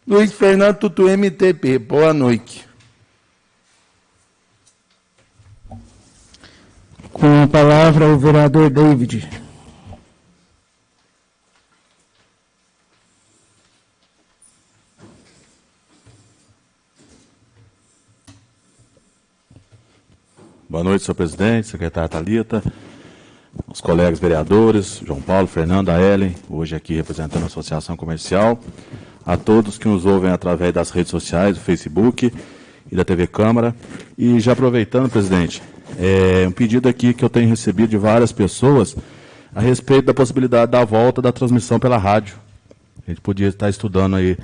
Luiz Fernando do MTB. Boa noite. Com a palavra o vereador David. Boa noite, senhor presidente, secretária Thalita, os colegas vereadores, João Paulo, Fernanda, Ellen, hoje aqui representando a Associação Comercial, a todos que nos ouvem através das redes sociais, do Facebook e da TV Câmara. E já aproveitando, presidente, um pedido aqui que eu tenho recebido de várias pessoas a respeito da possibilidade da volta da transmissão pela rádio. A gente podia estar estudando aí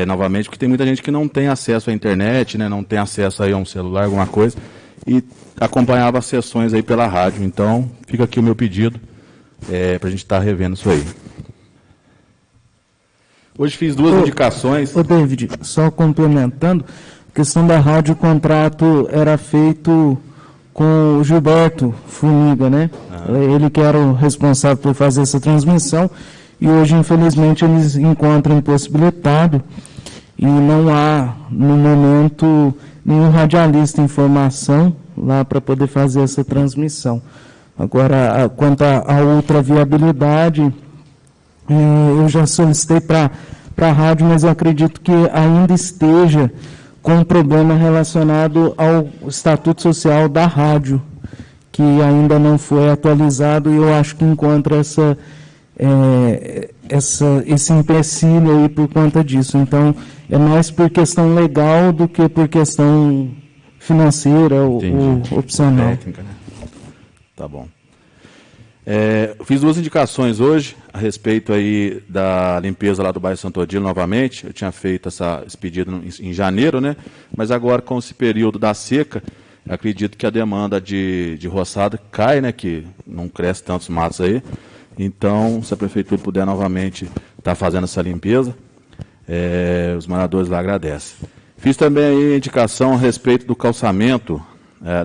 novamente, porque tem muita gente que não tem acesso à internet, né, não tem acesso aí a um celular, alguma coisa, e acompanhava as sessões aí pela rádio. Então, fica aqui o meu pedido para a gente estar revendo isso aí. Hoje fiz duas indicações. Ô David, só complementando, a questão da rádio, o contrato era feito com o Gilberto Formiga, né? Ele que era o responsável por fazer essa transmissão, e hoje, infelizmente, eles encontram impossibilitado, e não há, no momento, nenhum radialista em formação lá para poder fazer essa transmissão. Agora, quanto à outra viabilidade, eu já solicitei para a rádio, mas eu acredito que ainda esteja com um problema relacionado ao Estatuto Social da rádio, que ainda não foi atualizado, e eu acho que encontra esse empecilho aí por conta disso. Então, é mais por questão legal do que por questão financeira ou opcional. Técnica, né? Tá bom. Eu fiz duas indicações hoje a respeito aí da limpeza lá do bairro Santo Odilo novamente. Eu tinha feito esse pedido em janeiro, né? Mas agora, com esse período da seca, acredito que a demanda de roçada cai, né? Que não cresce tantos matos aí. Então, se a prefeitura puder novamente estar fazendo essa limpeza, os moradores lá agradecem. Fiz também aí a indicação a respeito do calçamento,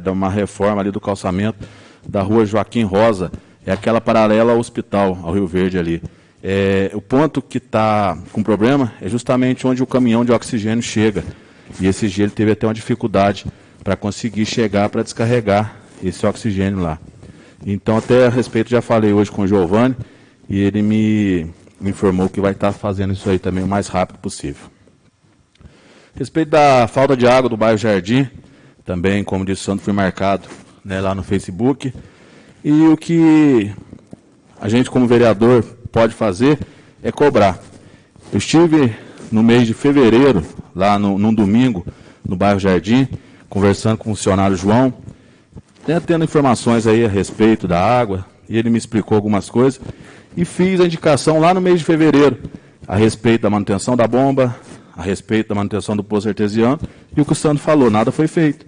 de uma reforma ali do calçamento da rua Joaquim Rosa, aquela paralela ao hospital, ao Rio Verde ali. O ponto que está com problema é justamente onde o caminhão de oxigênio chega. E esse dia ele teve até uma dificuldade para conseguir chegar para descarregar esse oxigênio lá. Então, até a respeito, já falei hoje com o Giovanni, e ele me informou que vai estar fazendo isso aí também o mais rápido possível. A respeito da falta de água do bairro Jardim, também, como disse o Sandro, fui marcado, né, lá no Facebook. E o que a gente, como vereador, pode fazer é cobrar. Eu estive no mês de fevereiro, lá num domingo, no bairro Jardim, conversando com o funcionário João, tendo informações aí a respeito da água, e ele me explicou algumas coisas, e fiz a indicação lá no mês de fevereiro, a respeito da manutenção da bomba, a respeito da manutenção do poço artesiano, e o que o Sandro falou, nada foi feito.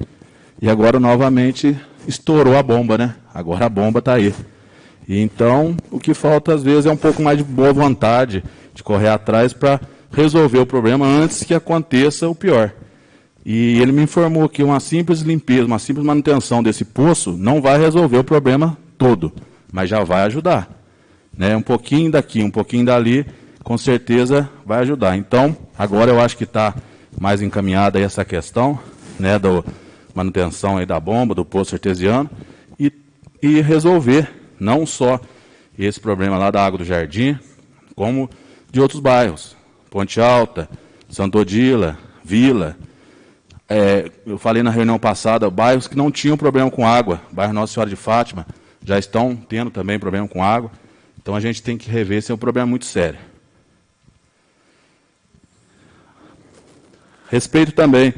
E agora, novamente, estourou a bomba, né? Agora a bomba está aí. E então, o que falta, às vezes, é um pouco mais de boa vontade, de correr atrás para resolver o problema antes que aconteça o pior. E ele me informou que uma simples limpeza, uma simples manutenção desse poço não vai resolver o problema todo, mas já vai ajudar. Né? Um pouquinho daqui, um pouquinho dali, com certeza vai ajudar. Então, agora eu acho que está mais encaminhada aí essa questão, né, da manutenção aí da bomba, do poço artesiano, e resolver não só esse problema lá da água do Jardim, como de outros bairros. Ponte Alta, Santo Odila, Vila. Eu falei na reunião passada, bairros que não tinham problema com água, bairro Nossa Senhora de Fátima, já estão tendo também problema com água. Então a gente tem que rever, esse é um problema muito sério. Respeito também,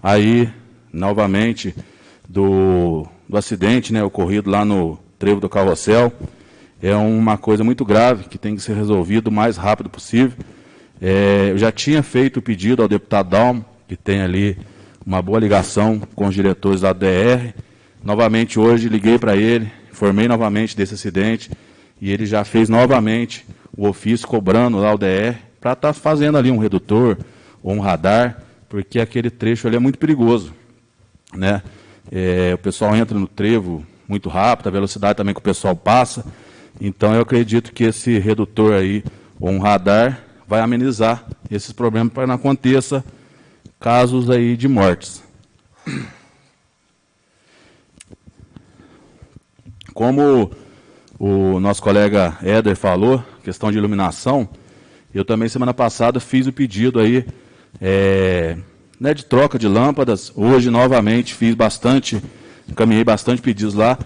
aí, novamente, do acidente, né, ocorrido lá no Trevo do Carrossel. É uma coisa muito grave, que tem que ser resolvido o mais rápido possível. Eu já tinha feito o pedido ao deputado Dalmo, que tem ali uma boa ligação com os diretores da DR. Novamente hoje liguei para ele, informei novamente desse acidente, e ele já fez novamente o ofício cobrando lá o DR para estar fazendo ali um redutor ou um radar, porque aquele trecho ali é muito perigoso, né? O pessoal entra no trevo muito rápido, a velocidade também que o pessoal passa. Então eu acredito que esse redutor aí, ou um radar, vai amenizar esses problemas para que não aconteça casos aí de mortes. Como o nosso colega Éder falou, questão de iluminação, eu também semana passada fiz o pedido aí, né, de troca de lâmpadas. Hoje novamente fiz bastante encaminhei bastante pedidos lá.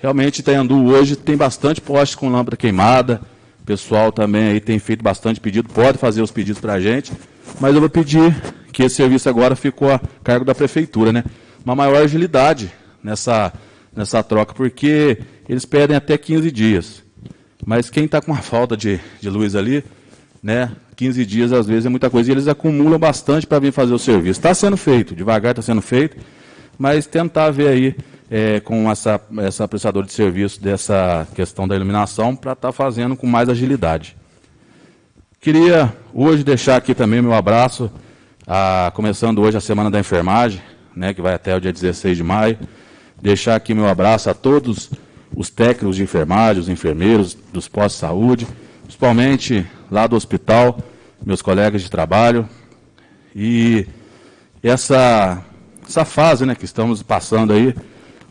Realmente, Itaiandu hoje tem bastante poste com lâmpada queimada. O pessoal também aí tem feito bastante pedido, pode fazer os pedidos para a gente, mas eu vou pedir que esse serviço agora ficou a cargo da prefeitura, né? Uma maior agilidade nessa troca, porque eles pedem até 15 dias. Mas quem está com uma falta de luz ali, né? 15 dias às vezes é muita coisa, e eles acumulam bastante para vir fazer o serviço. Está sendo feito, devagar está sendo feito, mas tentar ver aí com essa prestadora de serviço dessa questão da iluminação para estar fazendo com mais agilidade. Queria hoje deixar aqui também meu abraço, começando hoje a Semana da Enfermagem, né, que vai até o dia 16 de maio, deixar aqui meu abraço a todos os técnicos de enfermagem, os enfermeiros dos postos de saúde, principalmente lá do hospital, meus colegas de trabalho, e essa fase, né, que estamos passando aí,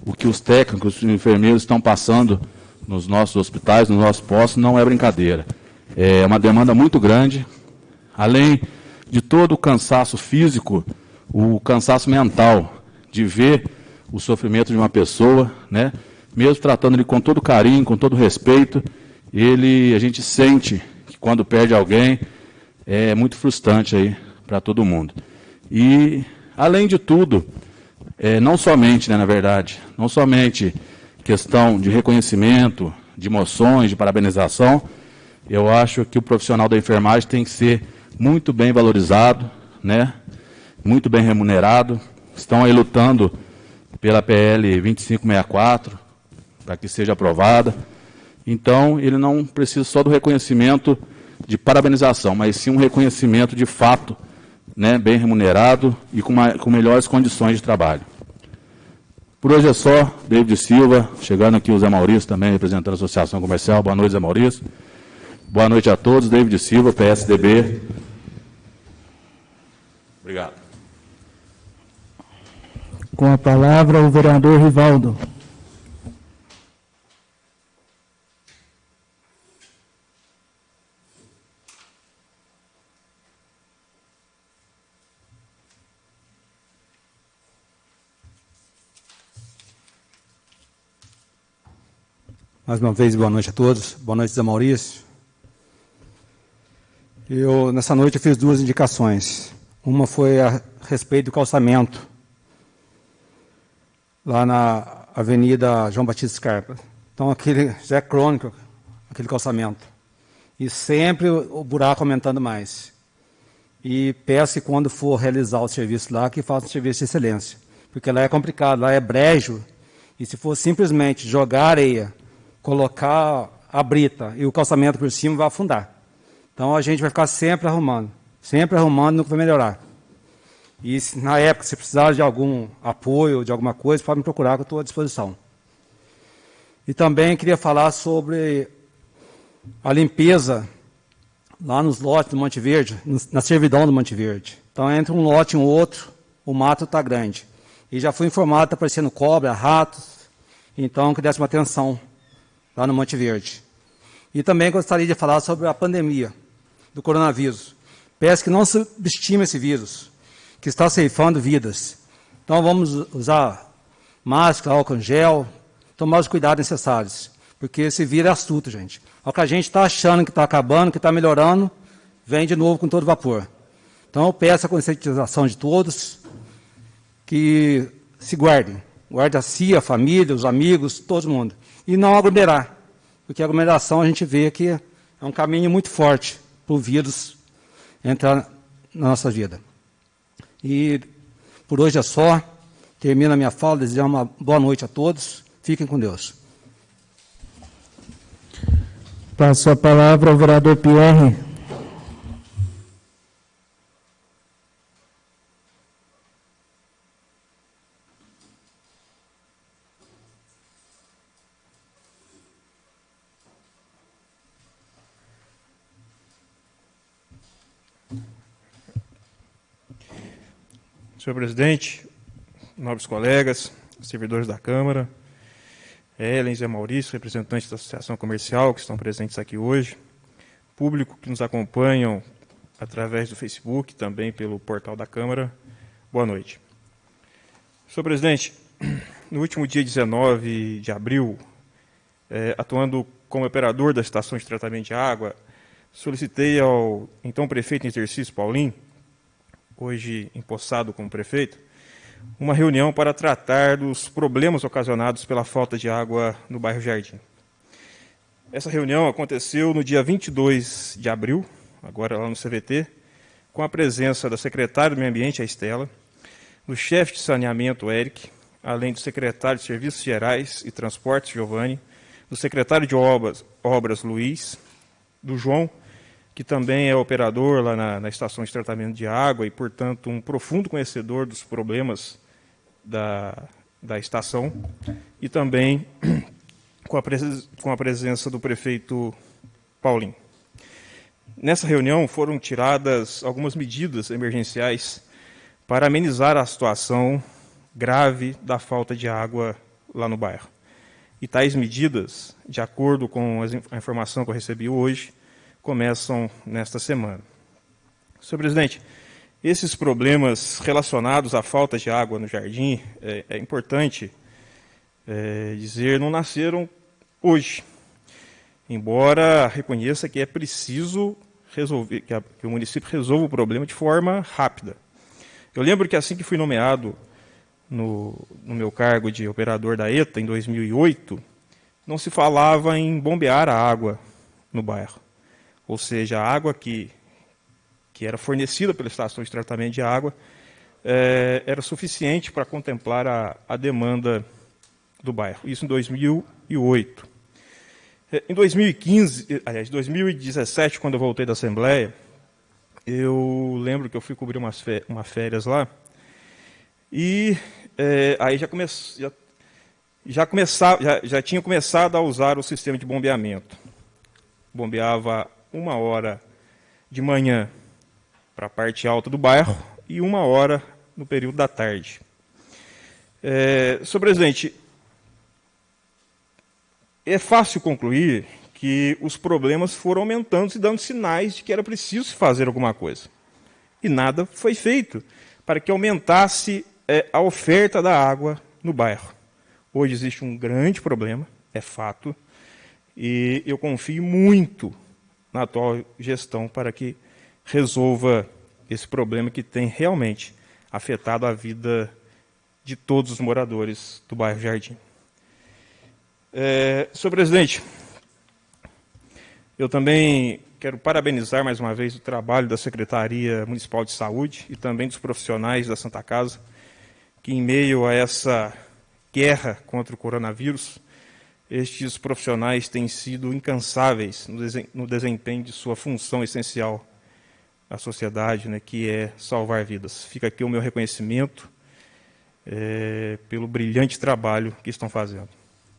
o que os técnicos e enfermeiros estão passando nos nossos hospitais, nos nossos postos, não é brincadeira. É uma demanda muito grande, além de todo o cansaço físico, o cansaço mental de ver o sofrimento de uma pessoa, né? Mesmo tratando ele com todo carinho, com todo respeito, a gente sente que quando perde alguém é muito frustrante aí para todo mundo. E, além de tudo, não somente, né, na verdade, não somente questão de reconhecimento, de moções, de parabenização, eu acho que o profissional da enfermagem tem que ser muito bem valorizado, né, muito bem remunerado. Estão aí lutando pela PL 2564, para que seja aprovada. Então, ele não precisa só do reconhecimento de parabenização, mas sim um reconhecimento de fato, né, bem remunerado e com melhores condições de trabalho. Por hoje é só, David Silva, chegando aqui o Zé Maurício também, representando a Associação Comercial. Boa noite, Zé Maurício. Boa noite a todos, David Silva, PSDB. Obrigado. Com a palavra, o vereador Rivaldo. Mais uma vez, boa noite a todos. Boa noite, Zé Maurício. Nessa noite, eu fiz duas indicações. Uma foi a respeito do calçamento, lá na Avenida João Batista Scarpa. Então, aquele já é crônico, aquele calçamento. E sempre o buraco aumentando mais. E peço que quando for realizar o serviço lá, que faça um serviço de excelência. Porque lá é complicado, lá é brejo. E se for simplesmente jogar areia, colocar a brita e o calçamento por cima, vai afundar. Então, a gente vai ficar sempre arrumando, nunca vai melhorar. E na época, se precisar de algum apoio, de alguma coisa, pode me procurar, que eu estou à disposição. E também queria falar sobre a limpeza lá nos lotes do Monte Verde, na servidão do Monte Verde. Então, entre um lote e um outro, o mato está grande. E já fui informado que está aparecendo cobra, ratos, então que desse uma atenção lá no Monte Verde. E também gostaria de falar sobre a pandemia do coronavírus. Peço que não subestime esse vírus, que está ceifando vidas. Então vamos usar máscara, álcool em gel, tomar os cuidados necessários, porque esse vírus é astuto, gente. Ao que a gente está achando que está acabando, que está melhorando, vem de novo com todo vapor. Então eu peço a conscientização de todos, que se guardem. Guarde a si, a família, os amigos, todo mundo. E não aglomerar, porque a aglomeração a gente vê que é um caminho muito forte para o vírus entrar na nossa vida. E por hoje é só. Termino a minha fala, desejo uma boa noite a todos. Fiquem com Deus. Passo a palavra ao vereador Pierre. Senhor presidente, nobres colegas, servidores da Câmara, Ellen, Zé Maurício, representantes da Associação Comercial que estão presentes aqui hoje, público que nos acompanham através do Facebook, também pelo portal da Câmara, boa noite. Senhor presidente, no último dia 19 de abril, atuando como operador da estação de tratamento de água, solicitei ao então prefeito em exercício, Paulinho, hoje empossado como prefeito, uma reunião para tratar dos problemas ocasionados pela falta de água no bairro Jardim. Essa reunião aconteceu no dia 22 de abril, agora lá no CVT, com a presença da secretária do Meio Ambiente, a Estela, do chefe de saneamento, o Eric, além do secretário de Serviços Gerais e Transportes, Giovanni, do secretário de Obras, Luiz, do João, que também é operador lá na estação de tratamento de água e, portanto, um profundo conhecedor dos problemas da estação, e também com a presença do prefeito Paulinho. Nessa reunião foram tiradas algumas medidas emergenciais para amenizar a situação grave da falta de água lá no bairro. E tais medidas, de acordo com a informação que eu recebi hoje, começam nesta semana. Senhor presidente, esses problemas relacionados à falta de água no Jardim, é importante dizer, não nasceram hoje. Embora reconheça que é preciso resolver, que o município resolva o problema de forma rápida. Eu lembro que assim que fui nomeado no meu cargo de operador da ETA, em 2008, não se falava em bombear a água no bairro. Ou seja, a água que era fornecida pela estação de tratamento de água era suficiente para contemplar a demanda do bairro. Isso em 2008. Em 2017, quando eu voltei da Assembleia, eu lembro que eu fui cobrir uma férias lá, e aí já tinha começado a usar o sistema de bombeamento. Bombeava 1 hora de manhã para a parte alta do bairro e 1 hora no período da tarde. Senhor presidente, é fácil concluir que os problemas foram aumentando e dando sinais de que era preciso fazer alguma coisa. E nada foi feito para que aumentasse a oferta da água no bairro. Hoje existe um grande problema, é fato, e eu confio muito na atual gestão para que resolva esse problema que tem realmente afetado a vida de todos os moradores do bairro Jardim. Senhor presidente, eu também quero parabenizar mais uma vez o trabalho da Secretaria Municipal de Saúde e também dos profissionais da Santa Casa, que em meio a essa guerra contra o coronavírus, estes profissionais têm sido incansáveis no desempenho de sua função essencial à sociedade, né, que é salvar vidas. Fica aqui o meu reconhecimento pelo brilhante trabalho que estão fazendo.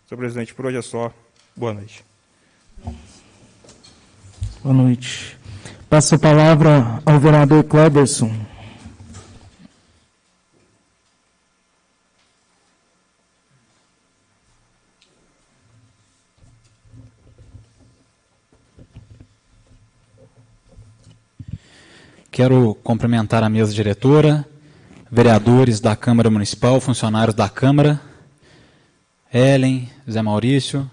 Senhor presidente, por hoje é só. Boa noite. Boa noite. Passo a palavra ao vereador Cleberson. Quero cumprimentar a mesa diretora, vereadores da Câmara Municipal, funcionários da Câmara, Ellen, Zé Maurício,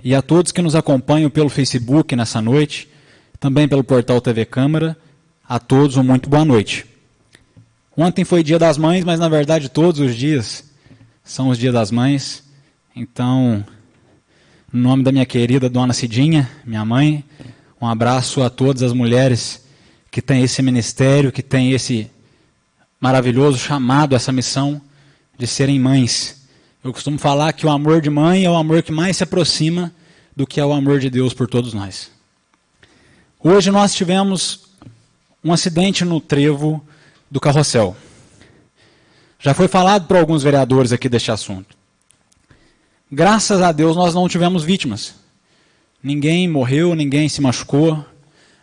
e a todos que nos acompanham pelo Facebook nessa noite, também pelo portal TV Câmara, a todos uma muito boa noite. Ontem foi Dia das Mães, mas na verdade todos os dias são os Dias das Mães, então, no nome da minha querida Dona Cidinha, minha mãe, um abraço a todas as mulheres que têm esse ministério, que têm esse maravilhoso chamado, essa missão de serem mães. Eu costumo falar que o amor de mãe é o amor que mais se aproxima do que é o amor de Deus por todos nós. Hoje nós tivemos um acidente no trevo do Carrossel. Já foi falado por alguns vereadores aqui deste assunto. Graças a Deus nós não tivemos vítimas. Ninguém morreu, ninguém se machucou,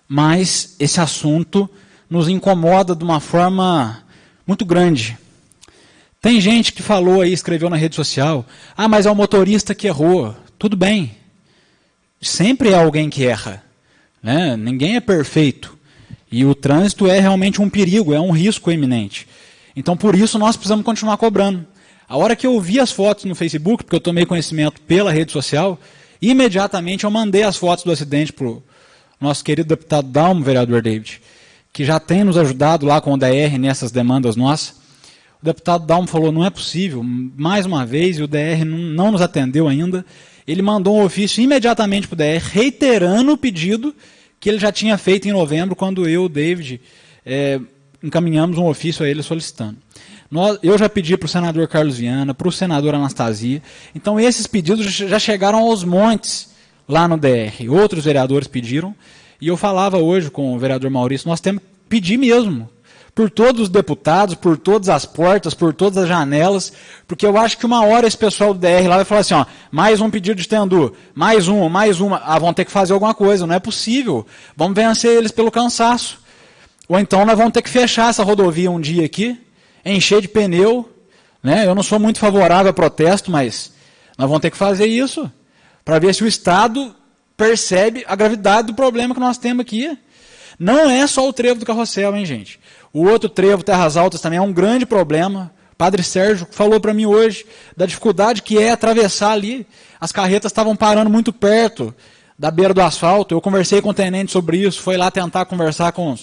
mas esse assunto nos incomoda de uma forma muito grande. Tem gente que falou aí, escreveu na rede social, mas é o motorista que errou. Tudo bem, sempre é alguém que erra, né? Ninguém é perfeito. E o trânsito é realmente um perigo, é um risco iminente. Então, por isso, nós precisamos continuar cobrando. A hora que eu vi as fotos no Facebook, porque eu tomei conhecimento pela rede social, imediatamente eu mandei as fotos do acidente para o nosso querido deputado Dalmo, vereador David, que já tem nos ajudado lá com o DR nessas demandas nossas. O deputado Dalmo falou, não é possível, mais uma vez, e o DR não nos atendeu ainda. Ele mandou um ofício imediatamente para o DR, reiterando o pedido que ele já tinha feito em novembro, quando eu e o David encaminhamos um ofício a ele solicitando. Eu já pedi para o senador Carlos Viana, para o senador Anastasia. Então, esses pedidos já chegaram aos montes lá no DR. Outros vereadores pediram. E eu falava hoje com o vereador Maurício, nós temos que pedir mesmo, por todos os deputados, por todas as portas, por todas as janelas, porque eu acho que uma hora esse pessoal do DR lá vai falar assim, ó, mais um pedido de Tendu, mais uma, vão ter que fazer alguma coisa, não é possível. Vamos vencer eles pelo cansaço. Ou então nós vamos ter que fechar essa rodovia um dia aqui, encher de pneu, né? Eu não sou muito favorável a protesto, mas nós vamos ter que fazer isso para ver se o Estado percebe a gravidade do problema que nós temos aqui. Não é só o trevo do Carrossel, hein, gente? O outro trevo, Terras Altas, também é um grande problema. O Padre Sérgio falou para mim hoje da dificuldade que é atravessar ali. As carretas estavam parando muito perto da beira do asfalto. Eu conversei com o tenente sobre isso, foi lá tentar conversar com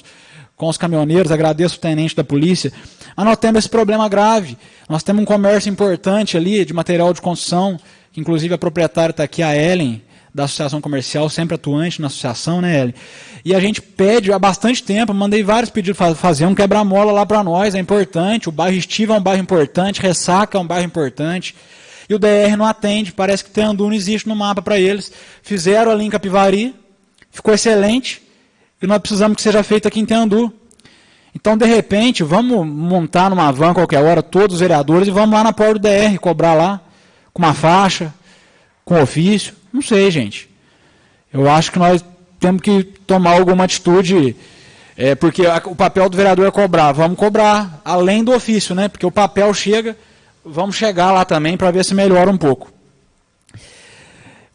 os caminhoneiros, agradeço o tenente da polícia. Mas nós temos esse problema grave. Nós temos um comércio importante ali de material de construção, que inclusive a proprietária está aqui, a Ellen, da Associação Comercial, sempre atuante na associação, né, Ellen? E a gente pede há bastante tempo, mandei vários pedidos para fazer um quebra-mola lá para nós, é importante, o bairro Estiva é um bairro importante, Ressaca é um bairro importante, e o DR não atende, parece que Tendu não existe no mapa para eles. Fizeram ali em Capivari, ficou excelente, e nós precisamos que seja feito aqui em Tendu. Então, de repente, vamos montar numa van qualquer hora, todos os vereadores, e vamos lá na porta do DR, cobrar lá, com uma faixa, com ofício. Não sei, gente. Eu acho que nós temos que tomar alguma atitude, porque o papel do vereador é cobrar. Vamos cobrar, além do ofício, né? Porque o papel chega, vamos chegar lá também para ver se melhora um pouco.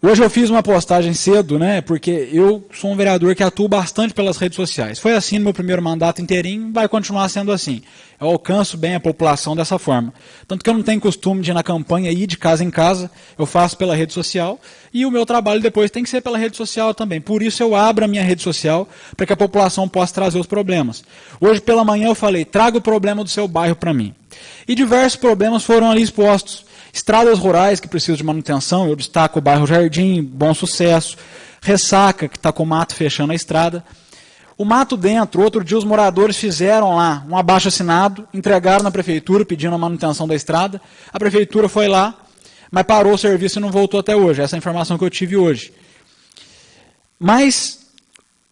Hoje eu fiz uma postagem cedo, né? Porque eu sou um vereador que atua bastante pelas redes sociais. Foi assim no meu primeiro mandato inteirinho, vai continuar sendo assim. Eu alcanço bem a população dessa forma. Tanto que eu não tenho costume de ir na campanha e ir de casa em casa, eu faço pela rede social, e o meu trabalho depois tem que ser pela rede social também. Por isso eu abro a minha rede social, para que a população possa trazer os problemas. Hoje pela manhã eu falei, traga o problema do seu bairro para mim. E diversos problemas foram ali expostos. Estradas rurais que precisam de manutenção, eu destaco o bairro Jardim, Bom Sucesso, Ressaca, que está com o mato fechando a estrada. O mato dentro, outro dia os moradores fizeram lá um abaixo-assinado, entregaram na prefeitura pedindo a manutenção da estrada. A prefeitura foi lá, mas parou o serviço e não voltou até hoje. Essa é a informação que eu tive hoje. Mas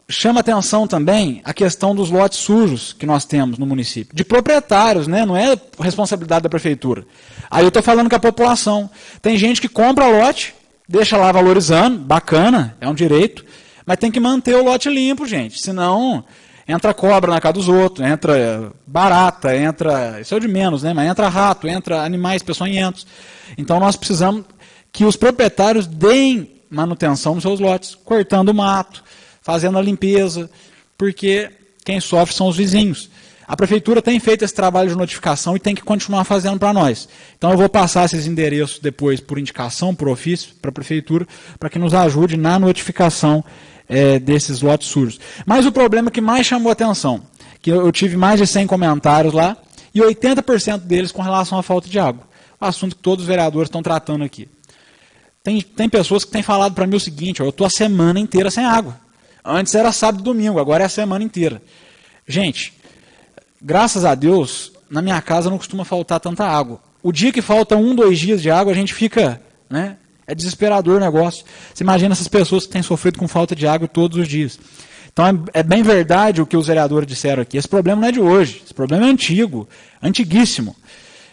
chama atenção também a questão dos lotes sujos que nós temos no município. De proprietários, né? Não é responsabilidade da prefeitura. Aí eu estou falando com a população. Tem gente que compra lote, deixa lá valorizando, bacana, é um direito, mas tem que manter o lote limpo, gente. Senão entra cobra na casa dos outros, entra barata, isso é o de menos, né? Mas entra rato, entra animais peçonhentos. Então nós precisamos que os proprietários deem manutenção nos seus lotes, cortando o mato, fazendo a limpeza, porque quem sofre são os vizinhos. A prefeitura tem feito esse trabalho de notificação e tem que continuar fazendo para nós. Então eu vou passar esses endereços depois por indicação, por ofício, para a prefeitura, para que nos ajude na notificação desses lotes sujos. Mas o problema que mais chamou atenção, que eu tive mais de 100 comentários lá, e 80% deles com relação à falta de água. O assunto que todos os vereadores estão tratando aqui. Tem pessoas que têm falado para mim o seguinte, ó, eu estou a semana inteira sem água. Antes era sábado e domingo, agora é a semana inteira. Gente, graças a Deus, na minha casa não costuma faltar tanta água. O dia que falta 1, 2 dias de água, a gente fica, né? É desesperador o negócio. Você imagina essas pessoas que têm sofrido com falta de água todos os dias. Então é bem verdade o que os vereadores disseram aqui. Esse problema não é de hoje, esse problema é antigo, antiguíssimo.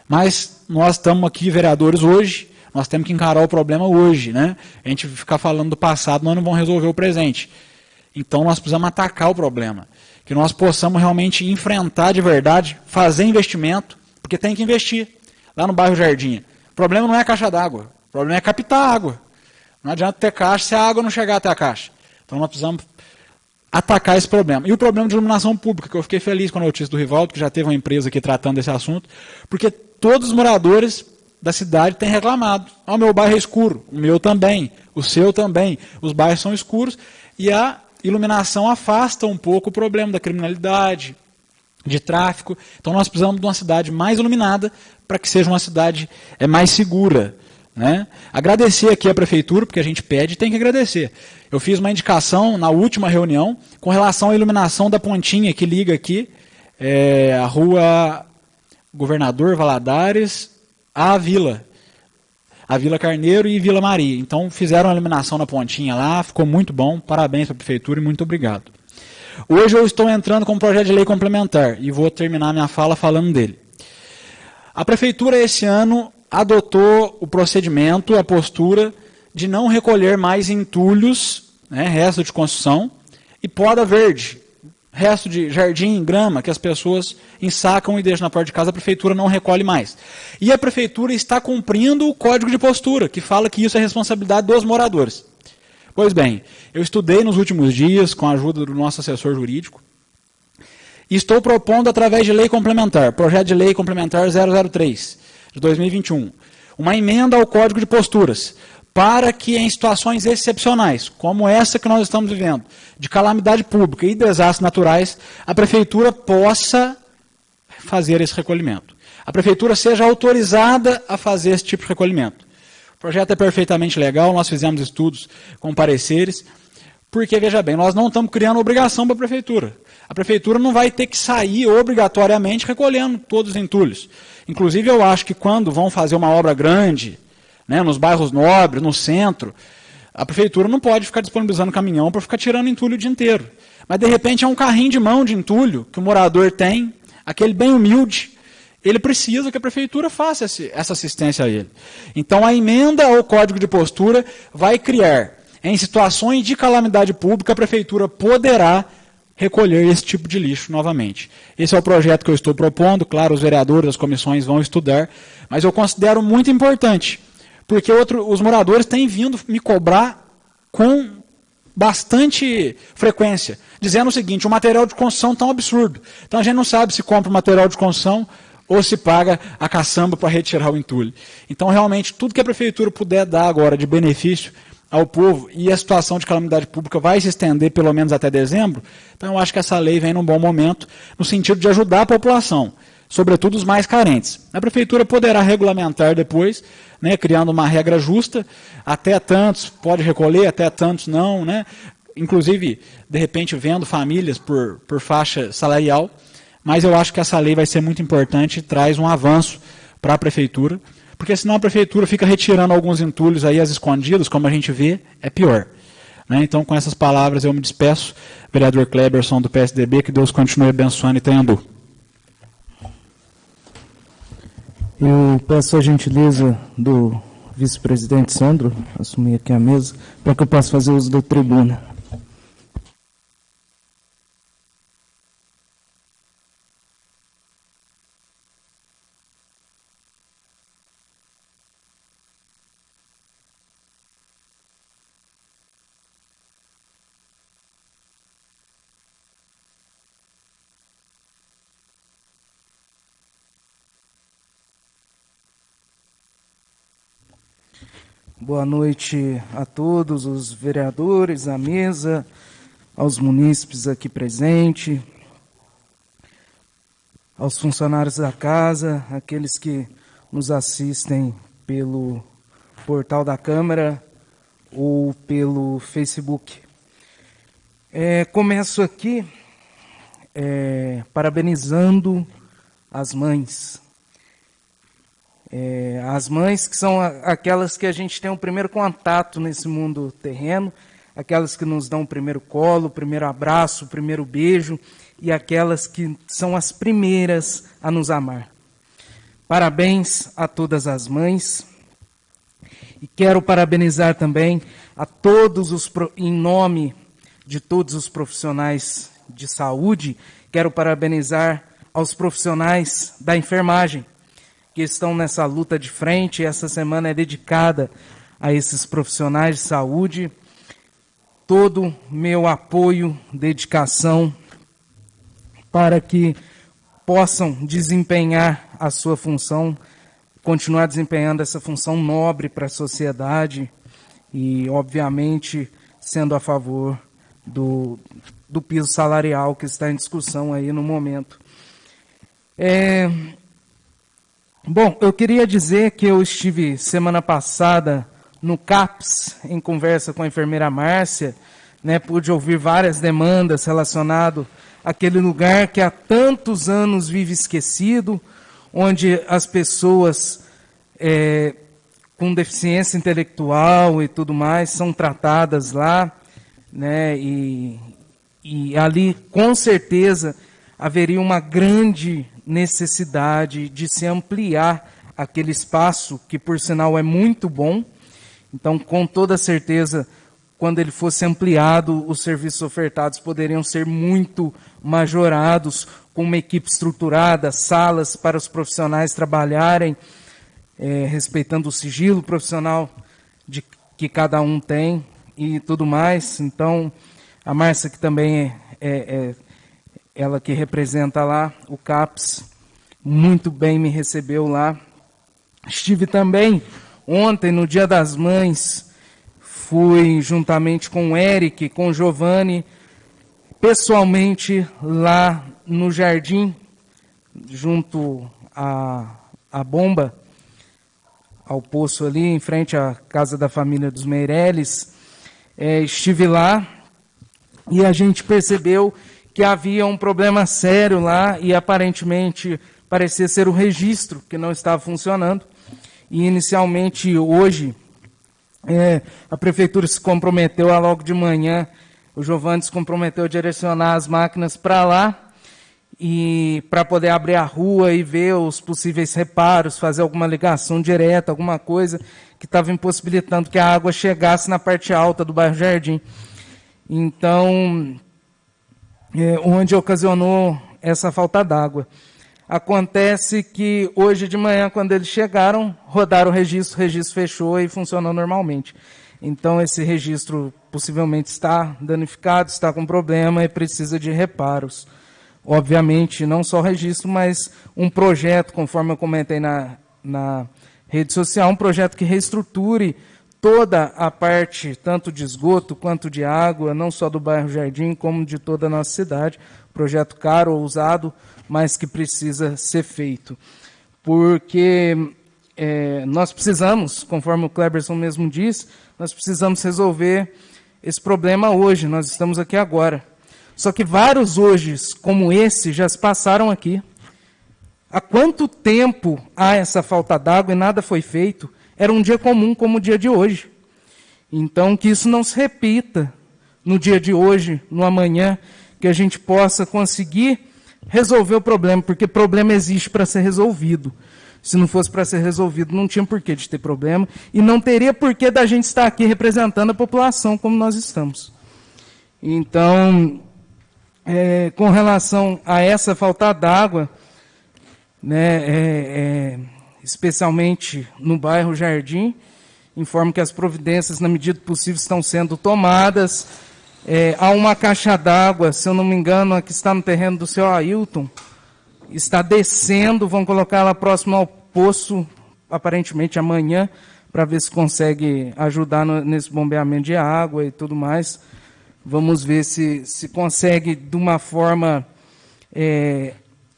Mas nós estamos aqui, vereadores, hoje, nós temos que encarar o problema hoje, né? A gente ficar falando do passado, nós não vamos resolver o presente. Então nós precisamos atacar o problema. Que nós possamos realmente enfrentar de verdade, fazer investimento, porque tem que investir. Lá no bairro Jardim. O problema não é a caixa d'água, o problema é captar a água. Não adianta ter caixa se a água não chegar até a caixa. Então nós precisamos atacar esse problema. E o problema de iluminação pública, que eu fiquei feliz com a notícia do Rivaldo, que já teve uma empresa aqui tratando desse assunto, porque todos os moradores da cidade têm reclamado. O meu bairro é escuro, o meu também, o seu também. Os bairros são escuros e a iluminação afasta um pouco o problema da criminalidade, de tráfico. Então nós precisamos de uma cidade mais iluminada para que seja uma cidade mais segura. Né? Agradecer aqui à Prefeitura, porque a gente pede e tem que agradecer. Eu fiz uma indicação na última reunião com relação à iluminação da pontinha que liga aqui, a rua Governador Valadares à Vila Carneiro e Vila Maria. Então fizeram a iluminação na pontinha lá, ficou muito bom, parabéns para a Prefeitura e muito obrigado. Hoje eu estou entrando com um projeto de lei complementar e vou terminar minha fala falando dele. A Prefeitura esse ano adotou o procedimento, a postura de não recolher mais entulhos, né, resto de construção, e poda verde, resto de jardim, grama, que as pessoas ensacam e deixam na porta de casa, a Prefeitura não recolhe mais. E a Prefeitura está cumprindo o Código de Postura, que fala que isso é responsabilidade dos moradores. Pois bem, eu estudei nos últimos dias, com a ajuda do nosso assessor jurídico, e estou propondo, através de lei complementar, projeto de lei complementar 003, de 2021, uma emenda ao Código de Posturas, para que em situações excepcionais, como essa que nós estamos vivendo, de calamidade pública e desastres naturais, a Prefeitura possa fazer esse recolhimento. A Prefeitura seja autorizada a fazer esse tipo de recolhimento. O projeto é perfeitamente legal, nós fizemos estudos com pareceres, porque, veja bem, nós não estamos criando obrigação para a Prefeitura. A Prefeitura não vai ter que sair obrigatoriamente recolhendo todos os entulhos. Inclusive, eu acho que quando vão fazer uma obra grande, né, nos bairros nobres, no centro, a Prefeitura não pode ficar disponibilizando caminhão para ficar tirando entulho o dia inteiro. Mas, de repente, é um carrinho de mão de entulho que o morador tem, aquele bem humilde, ele precisa que a Prefeitura faça essa assistência a ele. Então, a emenda ao Código de Postura vai criar, em situações de calamidade pública, a Prefeitura poderá recolher esse tipo de lixo novamente. Esse é o projeto que eu estou propondo, claro, os vereadores, as comissões vão estudar, mas eu considero muito importante, porque os moradores têm vindo me cobrar com bastante frequência, dizendo o seguinte: o material de construção está um absurdo. Então a gente não sabe se compra o material de construção ou se paga a caçamba para retirar o entulho. Então, realmente, tudo que a Prefeitura puder dar agora de benefício ao povo, e a situação de calamidade pública vai se estender pelo menos até dezembro, então eu acho que essa lei vem num bom momento, no sentido de ajudar a população, sobretudo os mais carentes. A Prefeitura poderá regulamentar depois, né, criando uma regra justa, até tantos pode recolher, até tantos não, né, inclusive, de repente, vendo famílias por faixa salarial, mas eu acho que essa lei vai ser muito importante e traz um avanço para a Prefeitura, porque senão a Prefeitura fica retirando alguns entulhos aí às escondidas, como a gente vê, é pior. Né? Então, com essas palavras, eu me despeço. Vereador Kleberson, do PSDB, que Deus continue abençoando Itanhandu. Eu peço a gentileza do vice-presidente Sandro assumir aqui a mesa, para que eu possa fazer uso da tribuna. Boa noite a todos os vereadores, à mesa, aos munícipes aqui presentes, aos funcionários da casa, aqueles que nos assistem pelo portal da Câmara ou pelo Facebook. Começo aqui parabenizando as mães. As mães que são aquelas que a gente tem o primeiro contato nesse mundo terreno, aquelas que nos dão o primeiro colo, o primeiro abraço, o primeiro beijo, e aquelas que são as primeiras a nos amar. Parabéns a todas as mães, e quero parabenizar também a todos em nome de todos os profissionais de saúde, quero parabenizar aos profissionais da enfermagem, que estão nessa luta de frente. Essa semana é dedicada a esses profissionais de saúde. Todo meu apoio, dedicação, para que possam desempenhar a sua função continuar desempenhando essa função nobre para a sociedade e, obviamente, sendo a favor do piso salarial que está em discussão aí no momento. Bom, eu queria dizer que eu estive semana passada no CAPS, em conversa com a enfermeira Márcia, né, pude ouvir várias demandas relacionadas àquele lugar que há tantos anos vive esquecido, onde as pessoas com deficiência intelectual e tudo mais são tratadas lá, né, e ali, com certeza, haveria uma grande necessidade de se ampliar aquele espaço, que, por sinal, é muito bom. Então, com toda certeza, quando ele fosse ampliado, os serviços ofertados poderiam ser muito majorados, com uma equipe estruturada, salas para os profissionais trabalharem, respeitando o sigilo profissional que cada um tem e tudo mais. Então, a Márcia, que também ela que representa lá o CAPS, muito bem me recebeu lá. Estive também ontem, no Dia das Mães, fui juntamente com o Eric, com o Giovanni, pessoalmente lá no jardim, junto à bomba, ao poço ali, em frente à casa da família dos Meirelles. Estive lá e a gente percebeu que havia um problema sério lá e aparentemente parecia ser o registro que não estava funcionando. E inicialmente hoje a prefeitura se comprometeu a logo de manhã, o Giovanni se comprometeu a direcionar as máquinas para lá e para poder abrir a rua e ver os possíveis reparos, fazer alguma ligação direta, alguma coisa que estava impossibilitando que a água chegasse na parte alta do bairro Jardim. Então, onde ocasionou essa falta d'água. Acontece que hoje de manhã, quando eles chegaram, rodaram o registro fechou e funcionou normalmente. Então, esse registro possivelmente está danificado, está com problema e precisa de reparos. Obviamente, não só o registro, mas um projeto, conforme eu comentei na rede social, um projeto que reestruture toda a parte, tanto de esgoto quanto de água, não só do bairro Jardim, como de toda a nossa cidade. Projeto caro, ousado, mas que precisa ser feito. Porque nós precisamos, conforme o Cleberson mesmo disse, nós precisamos resolver esse problema hoje, nós estamos aqui agora. Só que vários hoje, como esse, já se passaram aqui. Há quanto tempo há essa falta d'água e nada foi feito? Era um dia comum como o dia de hoje. Então, que isso não se repita no dia de hoje, no amanhã, que a gente possa conseguir resolver o problema, porque problema existe para ser resolvido. Se não fosse para ser resolvido, não tinha porquê de ter problema, e não teria porquê da gente estar aqui representando a população como nós estamos. Então, com relação a essa falta d'água, né, especialmente no bairro Jardim, informo que as providências, na medida do possível, estão sendo tomadas. Há uma caixa d'água, se eu não me engano, aqui está no terreno do seu Ailton, está descendo, vão colocar ela próximo ao poço, aparentemente amanhã, para ver se consegue ajudar nesse bombeamento de água e tudo mais. Vamos ver se consegue, de uma forma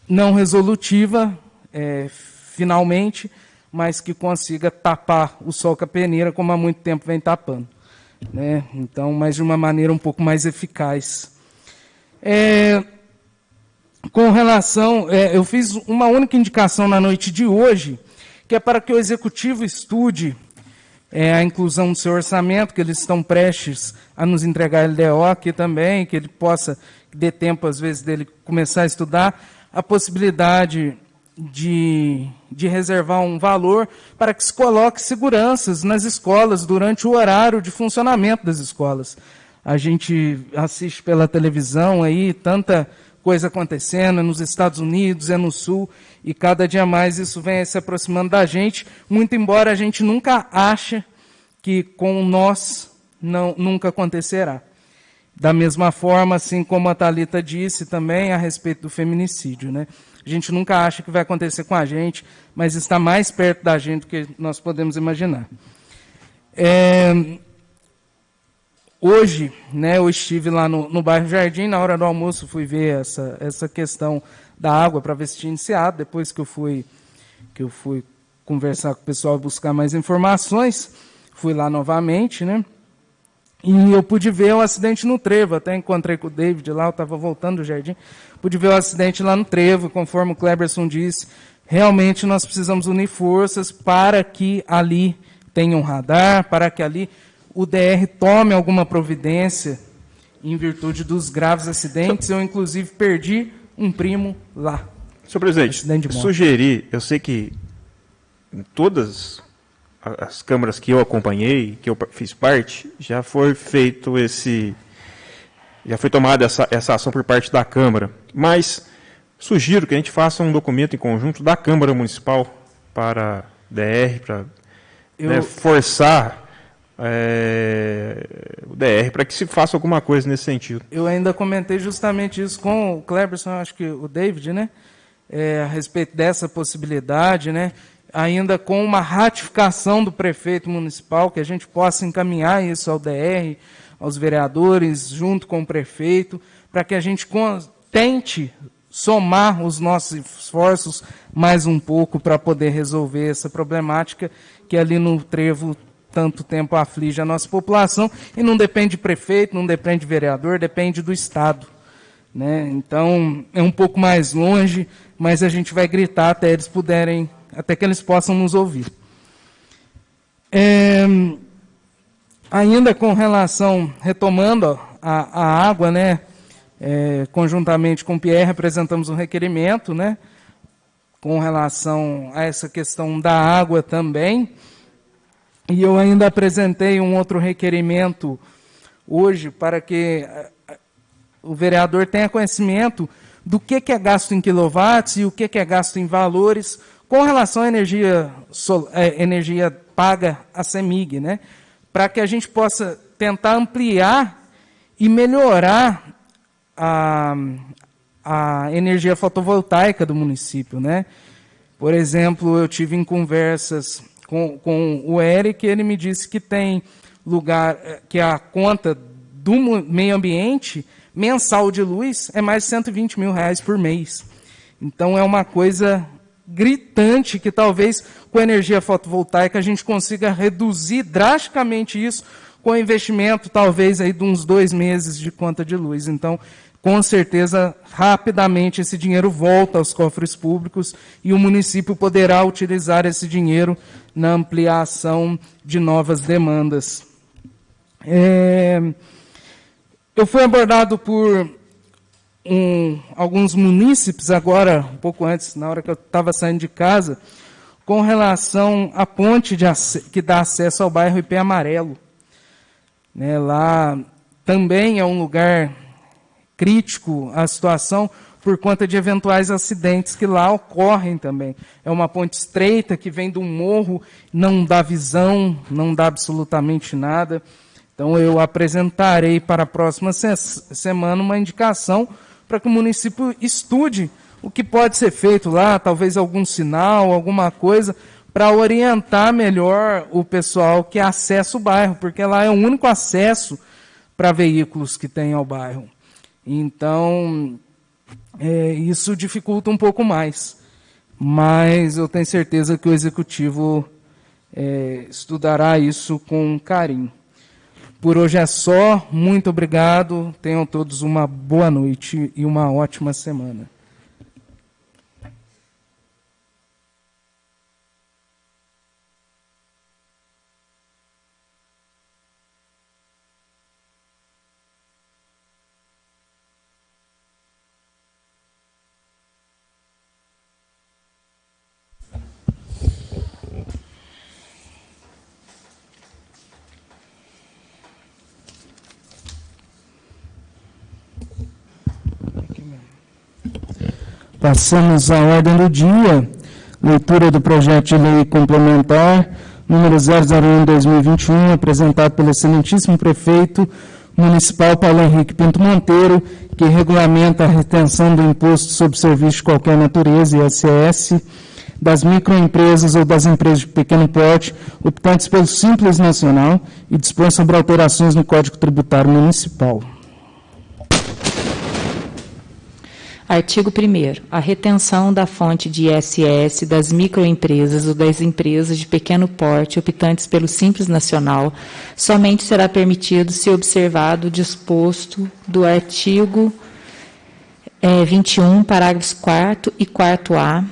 não resolutiva, finalmente, mas que consiga tapar o sol com a peneira, como há muito tempo vem tapando. Né? Então, mas de uma maneira um pouco mais eficaz. Com relação, eu fiz uma única indicação na noite de hoje, que é para que o Executivo estude a inclusão do seu orçamento, que eles estão prestes a nos entregar a LDO aqui também, que ele possa, dê tempo às vezes dele começar a estudar, a possibilidade de reservar um valor para que se coloque seguranças nas escolas durante o horário de funcionamento das escolas. A gente assiste pela televisão aí, tanta coisa acontecendo, é nos Estados Unidos, é no Sul, e cada dia mais isso vem se aproximando da gente, muito embora a gente nunca ache que com nós nunca acontecerá. Da mesma forma, assim como a Thalita disse também a respeito do feminicídio, né? A gente nunca acha que vai acontecer com a gente, mas está mais perto da gente do que nós podemos imaginar. Hoje, né, eu estive lá no bairro Jardim, na hora do almoço fui ver essa questão da água para ver se tinha iniciado, depois que eu fui conversar com o pessoal e buscar mais informações, fui lá novamente, né? E eu pude ver o acidente no trevo, até encontrei com o David lá, eu estava voltando do jardim, pude ver o acidente lá no trevo, conforme o Cleberson disse, realmente nós precisamos unir forças para que ali tenha um radar, para que ali o DR tome alguma providência em virtude dos graves acidentes. Eu, inclusive, perdi um primo lá. Senhor presidente, sugeri, eu sei que em todas as câmaras que eu acompanhei, que eu fiz parte, já foi feito já foi tomada essa ação por parte da Câmara, mas sugiro que a gente faça um documento em conjunto da Câmara Municipal para DR, para forçar o DR para que se faça alguma coisa nesse sentido. Eu ainda comentei justamente isso com o Cleberson, acho que o David, né? A respeito dessa possibilidade, né? Ainda com uma ratificação do prefeito municipal, que a gente possa encaminhar isso ao DR, aos vereadores, junto com o prefeito, para que a gente tente somar os nossos esforços mais um pouco para poder resolver essa problemática que ali no trevo tanto tempo aflige a nossa população, e não depende de prefeito, não depende de vereador, depende do Estado, né? Então, é um pouco mais longe, mas a gente vai gritar até que eles possam nos ouvir. Ainda com relação, retomando a água, né? Conjuntamente com o Pierre, apresentamos um requerimento, né? Com relação a essa questão da água também. E eu ainda apresentei um outro requerimento hoje para que o vereador tenha conhecimento do que é gasto em quilowatts e o que é gasto em valores com relação à energia paga à CEMIG, né? Para que a gente possa tentar ampliar e melhorar a energia fotovoltaica do município, né? Por exemplo, eu tive em conversas com o Eric, ele me disse que tem lugar, que a conta do meio ambiente mensal de luz é mais de R$120 mil por mês. Então é uma coisa gritante que talvez com a energia fotovoltaica a gente consiga reduzir drasticamente isso com investimento talvez aí de uns 2 meses de conta de luz. Então, com certeza, rapidamente esse dinheiro volta aos cofres públicos e o município poderá utilizar esse dinheiro na ampliação de novas demandas. Eu fui abordado por alguns munícipes agora, um pouco antes, na hora que eu estava saindo de casa, com relação à ponte que dá acesso ao bairro IP Amarelo. Né, lá também é um lugar crítico a situação por conta de eventuais acidentes que lá ocorrem também. É uma ponte estreita que vem de um morro, não dá visão, não dá absolutamente nada. Então eu apresentarei para a próxima semana uma indicação para que o município estude o que pode ser feito lá, talvez algum sinal, alguma coisa, para orientar melhor o pessoal que acessa o bairro, porque lá é o único acesso para veículos que tem ao bairro. Então, isso dificulta um pouco mais. Mas eu tenho certeza que o Executivo estudará isso com carinho. Por hoje é só. Muito obrigado. Tenham todos uma boa noite e uma ótima semana. Passamos à ordem do dia, leitura do projeto de lei complementar, número 001/2021, apresentado pelo excelentíssimo prefeito Municipal Paulo Henrique Pinto Monteiro, que regulamenta a retenção do imposto sobre serviço de qualquer natureza, ISS, das microempresas ou das empresas de pequeno porte, optantes pelo Simples Nacional, e dispõe sobre alterações no Código Tributário Municipal. Artigo 1º. A retenção da fonte de ISS das microempresas ou das empresas de pequeno porte optantes pelo Simples Nacional somente será permitido se observado o disposto do artigo 21, parágrafos 4º e 4º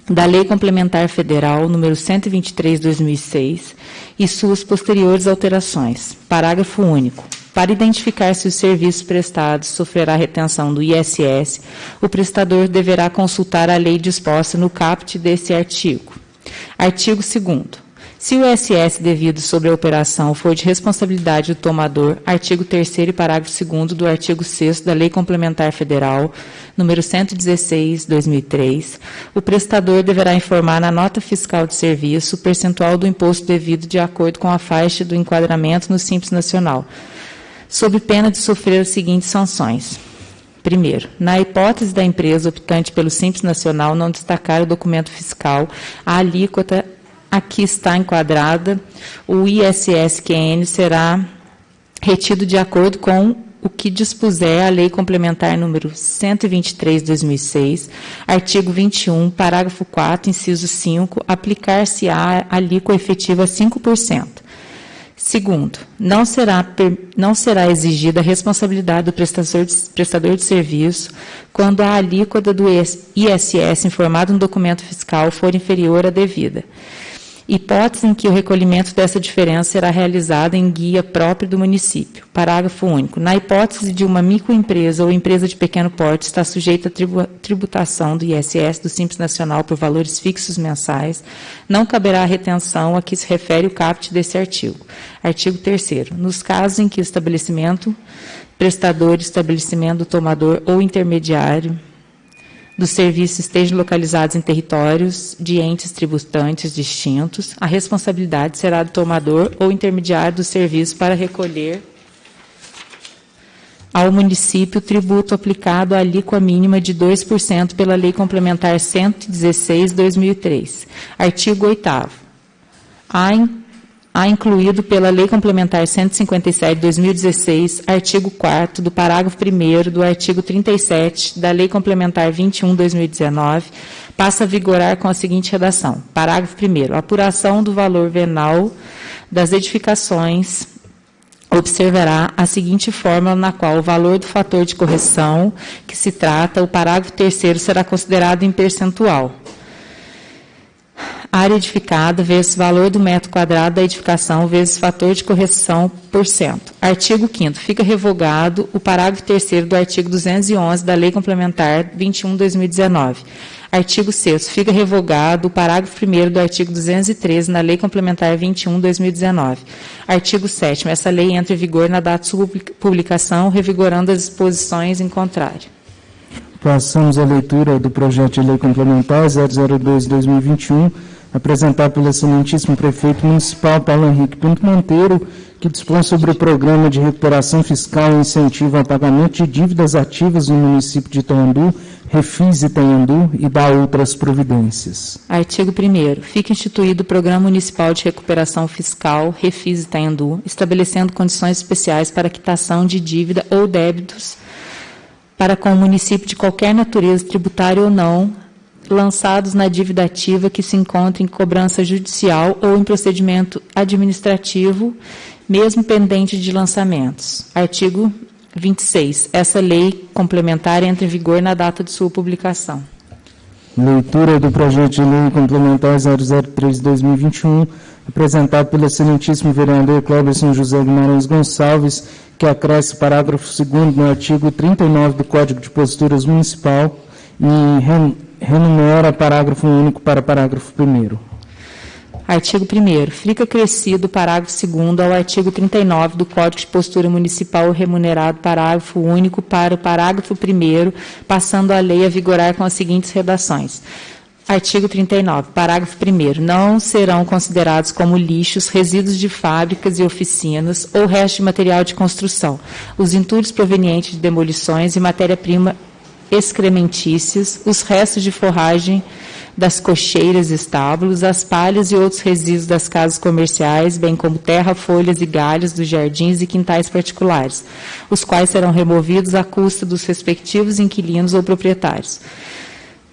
da Lei Complementar Federal número 123/2006 e suas posteriores alterações. Parágrafo único. Para identificar se os serviços prestados sofrerá retenção do ISS, o prestador deverá consultar a lei disposta no caput desse artigo. Artigo 2º. Se o ISS devido sobre a operação for de responsabilidade do tomador, artigo 3º e parágrafo 2º do artigo 6º da Lei Complementar Federal, número 116/2003, o prestador deverá informar na nota fiscal de serviço o percentual do imposto devido de acordo com a faixa do enquadramento no Simples Nacional, sob pena de sofrer as seguintes sanções. Primeiro, na hipótese da empresa optante pelo Simples Nacional não destacar o documento fiscal, a alíquota a que está enquadrada, o ISS-QN será retido de acordo com o que dispuser a Lei Complementar número 123/2006, artigo 21, parágrafo 4, inciso 5, aplicar-se-á a alíquota efetiva 5%. Segundo, não será exigida a responsabilidade do prestador de serviço quando a alíquota do ISS informado no documento fiscal for inferior à devida. Hipótese em que o recolhimento dessa diferença será realizado em guia próprio do município. Parágrafo único. Na hipótese de uma microempresa ou empresa de pequeno porte estar sujeita à tributação do ISS do Simples Nacional por valores fixos mensais, não caberá a retenção a que se refere o caput desse artigo. Artigo 3º. Nos casos em que o estabelecimento, prestador, estabelecimento do tomador ou intermediário dos serviços estejam localizados em territórios de entes tributantes distintos, a responsabilidade será do tomador ou intermediário do serviço para recolher ao município o tributo aplicado à alíquota mínima de 2% pela Lei Complementar 116/2003. Artigo 8º. Há incluído pela Lei Complementar 157/2016, artigo 4º do parágrafo 1º do artigo 37 da Lei Complementar 21/2019, passa a vigorar com a seguinte redação. Parágrafo 1º. A apuração do valor venal das edificações observará a seguinte fórmula na qual o valor do fator de correção que se trata, o parágrafo 3º será considerado em percentual. Área edificada vezes valor do metro quadrado da edificação vezes fator de correção por cento. Artigo 5º. Fica revogado o parágrafo 3º do artigo 211 da Lei Complementar 21/2019. Artigo 6º. Fica revogado o parágrafo 1º do artigo 213 na Lei Complementar 21/2019. Artigo 7º. Essa lei entra em vigor na data de sua publicação, revigorando as disposições em contrário. Passamos à leitura do projeto de lei complementar 002/2021, apresentado pelo excelentíssimo prefeito municipal Paulo Henrique Pinto Monteiro, que dispõe sobre o programa de recuperação fiscal e incentivo ao pagamento de dívidas ativas no município de Itanhandu, Refis Itanhandu, e dá outras providências. Artigo 1º. Fica instituído o Programa Municipal de Recuperação Fiscal, Refis Itanhandu, estabelecendo condições especiais para quitação de dívida ou débitos para com o município de qualquer natureza, tributária ou não, lançados na dívida ativa que se encontra em cobrança judicial ou em procedimento administrativo, mesmo pendente de lançamentos. Artigo 26. Essa lei complementar entra em vigor na data de sua publicação. Leitura do projeto de lei complementar 003/2021, apresentado pelo excelentíssimo vereador Clóvis José Guimarães Gonçalves, que acresce parágrafo 2º no artigo 39 do Código de Posturas Municipal e renumera parágrafo único para parágrafo 1º. Artigo 1º. Fica acrescido o parágrafo 2º ao artigo 39 do Código de Postura Municipal remunerado parágrafo único para o parágrafo 1º, passando a lei a vigorar com as seguintes redações. Artigo 39, parágrafo 1º. Não serão considerados como lixos resíduos de fábricas e oficinas ou resto de material de construção, os entulhos provenientes de demolições e matéria-prima excrementícias, os restos de forragem das cocheiras e estábulos, as palhas e outros resíduos das casas comerciais, bem como terra, folhas e galhos dos jardins e quintais particulares, os quais serão removidos à custa dos respectivos inquilinos ou proprietários.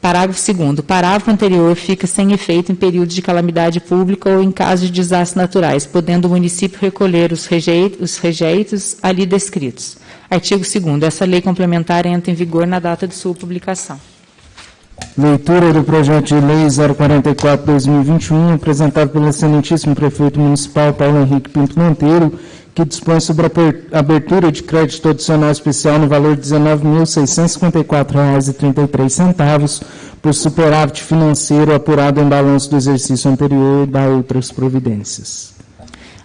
Parágrafo 2º. O parágrafo anterior fica sem efeito em período de calamidade pública ou em caso de desastres naturais, podendo o município recolher os rejeitos ali descritos. Artigo 2º. Essa lei complementar entra em vigor na data de sua publicação. Leitura do projeto de lei 044/2021, apresentado pelo excelentíssimo prefeito municipal Paulo Henrique Pinto Monteiro, que dispõe sobre a abertura de crédito adicional especial no valor de R$ 19.654,33 por superávit financeiro apurado em balanço do exercício anterior e da outras providências.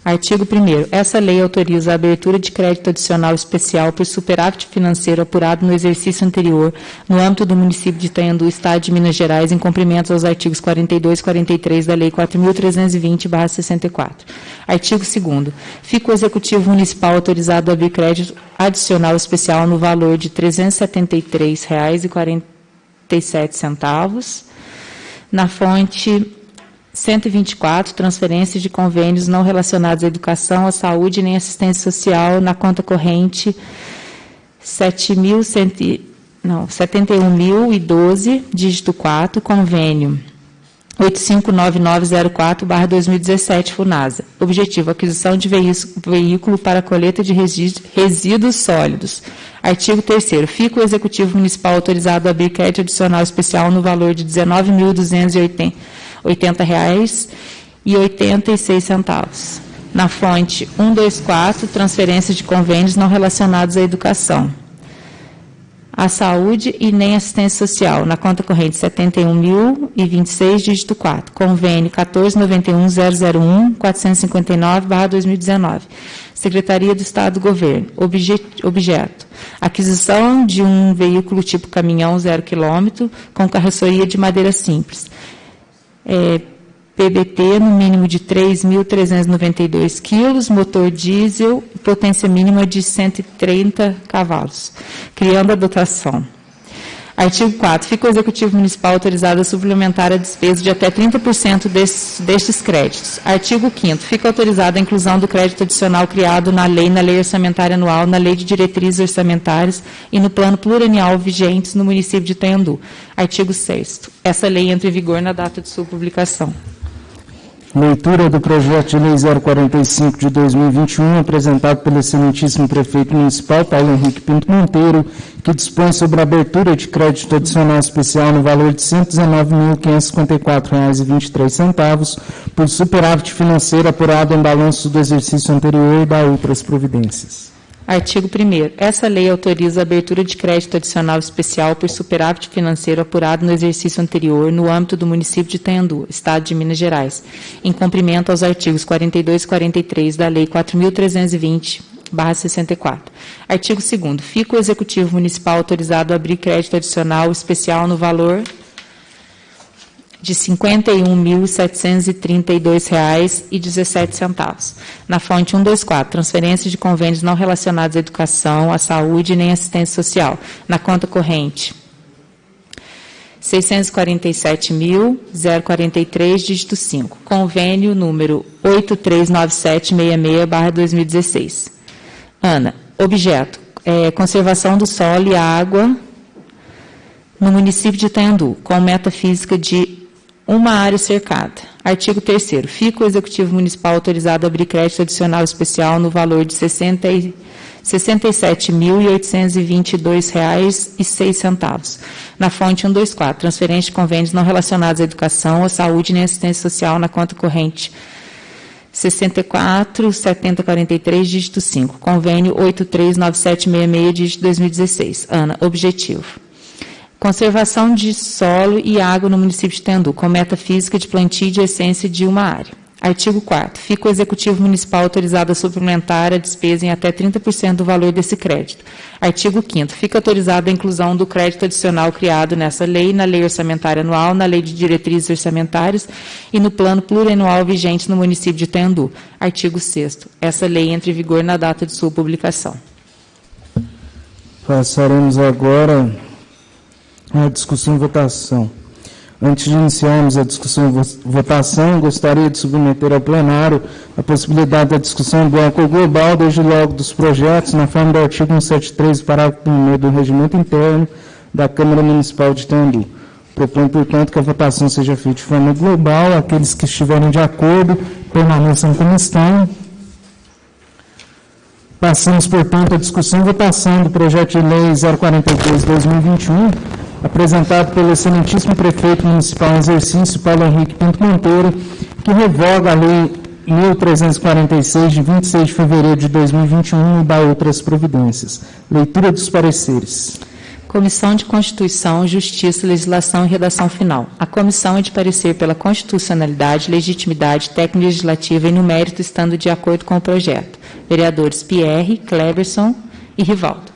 Artigo 1º. Essa lei autoriza a abertura de crédito adicional especial por superávit financeiro apurado no exercício anterior, no âmbito do município de Itanhandu, Estado de Minas Gerais, em cumprimento aos artigos 42 e 43 da Lei 4.320/64. Artigo 2º. Fica o Executivo Municipal autorizado a abrir crédito adicional especial no valor de R$ 373,47, na fonte 124, transferências de convênios não relacionados à educação, à saúde nem assistência social, na conta corrente 71.012, dígito 4, convênio 859904/2017, FUNASA. Objetivo: aquisição de veículo para coleta de resíduos sólidos. Artigo 3º. Fica o Executivo Municipal autorizado a abrir crédito adicional especial no valor de R$ 19.280,86, na fonte 124, transferências de convênios não relacionados à educação, à saúde e nem assistência social, na conta corrente 71.026, dígito 4, convênio 14.91.001.459/2019, Secretaria do Estado do Governo. Objeto: aquisição de um veículo tipo caminhão 0 km, com carroceria de madeira simples. PBT no mínimo de 3.392 quilos, motor diesel, potência mínima de 130 cavalos, criando a dotação. Artigo 4. Fica o Executivo Municipal autorizado a suplementar a despesa de até 30% destes créditos. Artigo 5º. Fica autorizada a inclusão do crédito adicional criado na Lei Orçamentária Anual, na Lei de Diretrizes Orçamentárias e no Plano Plurianual vigentes no município de Itanhandu. Artigo 6º. Essa lei entra em vigor na data de sua publicação. Leitura do projeto de lei 045/2021, apresentado pelo excelentíssimo prefeito municipal Paulo Henrique Pinto Monteiro, que dispõe sobre a abertura de crédito adicional especial no valor de R$ 119.554,23 por superávit financeiro apurado em balanço do exercício anterior e da outras providências. Artigo 1º. Essa lei autoriza a abertura de crédito adicional especial por superávit financeiro apurado no exercício anterior no âmbito do município de Itanhandu, Estado de Minas Gerais, em cumprimento aos artigos 42 e 43 da Lei 4.320/64. Artigo 2º. Fica o Executivo Municipal autorizado a abrir crédito adicional especial no valor de R$ 51.732,17, na fonte 124, transferências de convênios não relacionados à educação, à saúde nem assistência social, na conta corrente 647.043, dígito 5, convênio número 839766/2016. Ana, objeto, conservação do solo e água no município de Itanhandu, com meta física de uma área cercada. Artigo 3º. Fica o Executivo Municipal autorizado a abrir crédito adicional especial no valor de R$ 67.822,06, na fonte 124, transferência de convênios não relacionados à educação, à saúde nem assistência social, na conta corrente 64.7043, dígito 5, convênio 839766, dígito 2016. Ana, objetivo: conservação de solo e água no município de Itanhandu, com meta física de plantio de essência de uma área. Artigo 4º. Fica o Executivo Municipal autorizado a suplementar a despesa em até 30% do valor desse crédito. Artigo 5º. Fica autorizada a inclusão do crédito adicional criado nessa lei, na Lei Orçamentária Anual, na Lei de Diretrizes Orçamentárias e no Plano Plurianual vigente no município de Itendu. Artigo 6º. Essa lei entra em vigor na data de sua publicação. Passaremos agora à discussão e votação. Antes de iniciarmos a discussão e votação, gostaria de submeter ao plenário a possibilidade da discussão em bloco ou global, desde logo dos projetos, na forma do artigo 173, parágrafo 1º do Regimento Interno da Câmara Municipal de Itendu. Proponho, portanto, que a votação seja feita de forma global. Aqueles que estiverem de acordo, permaneçam como estão. Passamos, portanto, à discussão e votação do projeto de lei 042/2021, apresentado pelo excelentíssimo prefeito municipal em exercício, Paulo Henrique Pinto Monteiro, que revoga a lei 1.346, de 26 de fevereiro de 2021, e dá outras providências. Leitura dos pareceres. Comissão de Constituição, Justiça, Legislação e Redação Final. A comissão é de parecer pela constitucionalidade, legitimidade técnico-legislativa e no mérito estando de acordo com o projeto. Vereadores Pierre, Cleberson e Rivaldo.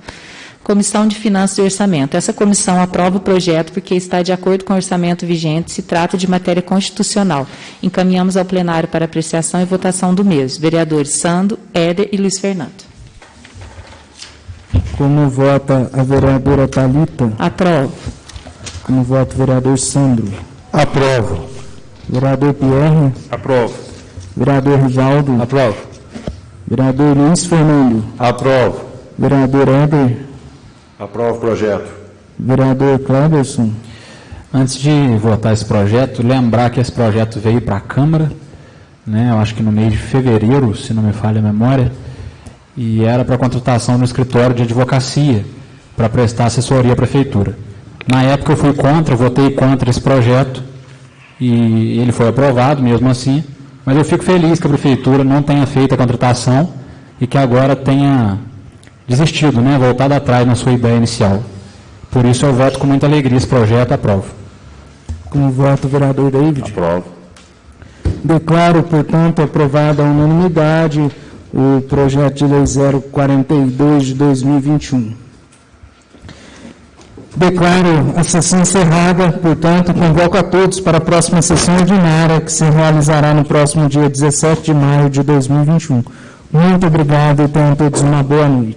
Comissão de Finanças e Orçamento. Essa comissão aprova o projeto porque está de acordo com o orçamento vigente, se trata de matéria constitucional. Encaminhamos ao plenário para apreciação e votação do mesmo. Vereadores Sando, Éder e Luiz Fernando. Como vota a vereadora Thalita? Aprovo. Como vota o vereador Sandro? Aprovo. Vereador Pierre? Aprovo. Vereador Rivaldo? Aprovo. Vereador Luiz Fernando? Aprovo. Vereador Éder? Aprovo o projeto. Vereador Cleberson? Antes de votar esse projeto, lembrar que esse projeto veio para a Câmara, né, eu acho que no mês de fevereiro, se não me falha a memória, e era para contratação no escritório de advocacia, para prestar assessoria à Prefeitura. Na época eu fui contra, votei contra esse projeto, e ele foi aprovado mesmo assim, mas eu fico feliz que a Prefeitura não tenha feito a contratação e que agora tenha desistido, né, voltado atrás na sua ideia inicial. Por isso eu voto com muita alegria esse projeto, aprovo. Como vota o vereador David? Aprovo. Declaro, portanto, aprovado à unanimidade o projeto de lei 042 de 2021. Declaro a sessão encerrada, portanto, convoco a todos para a próxima sessão ordinária, que se realizará no próximo dia 17 de maio de 2021. Muito obrigado e tenham todos uma boa noite.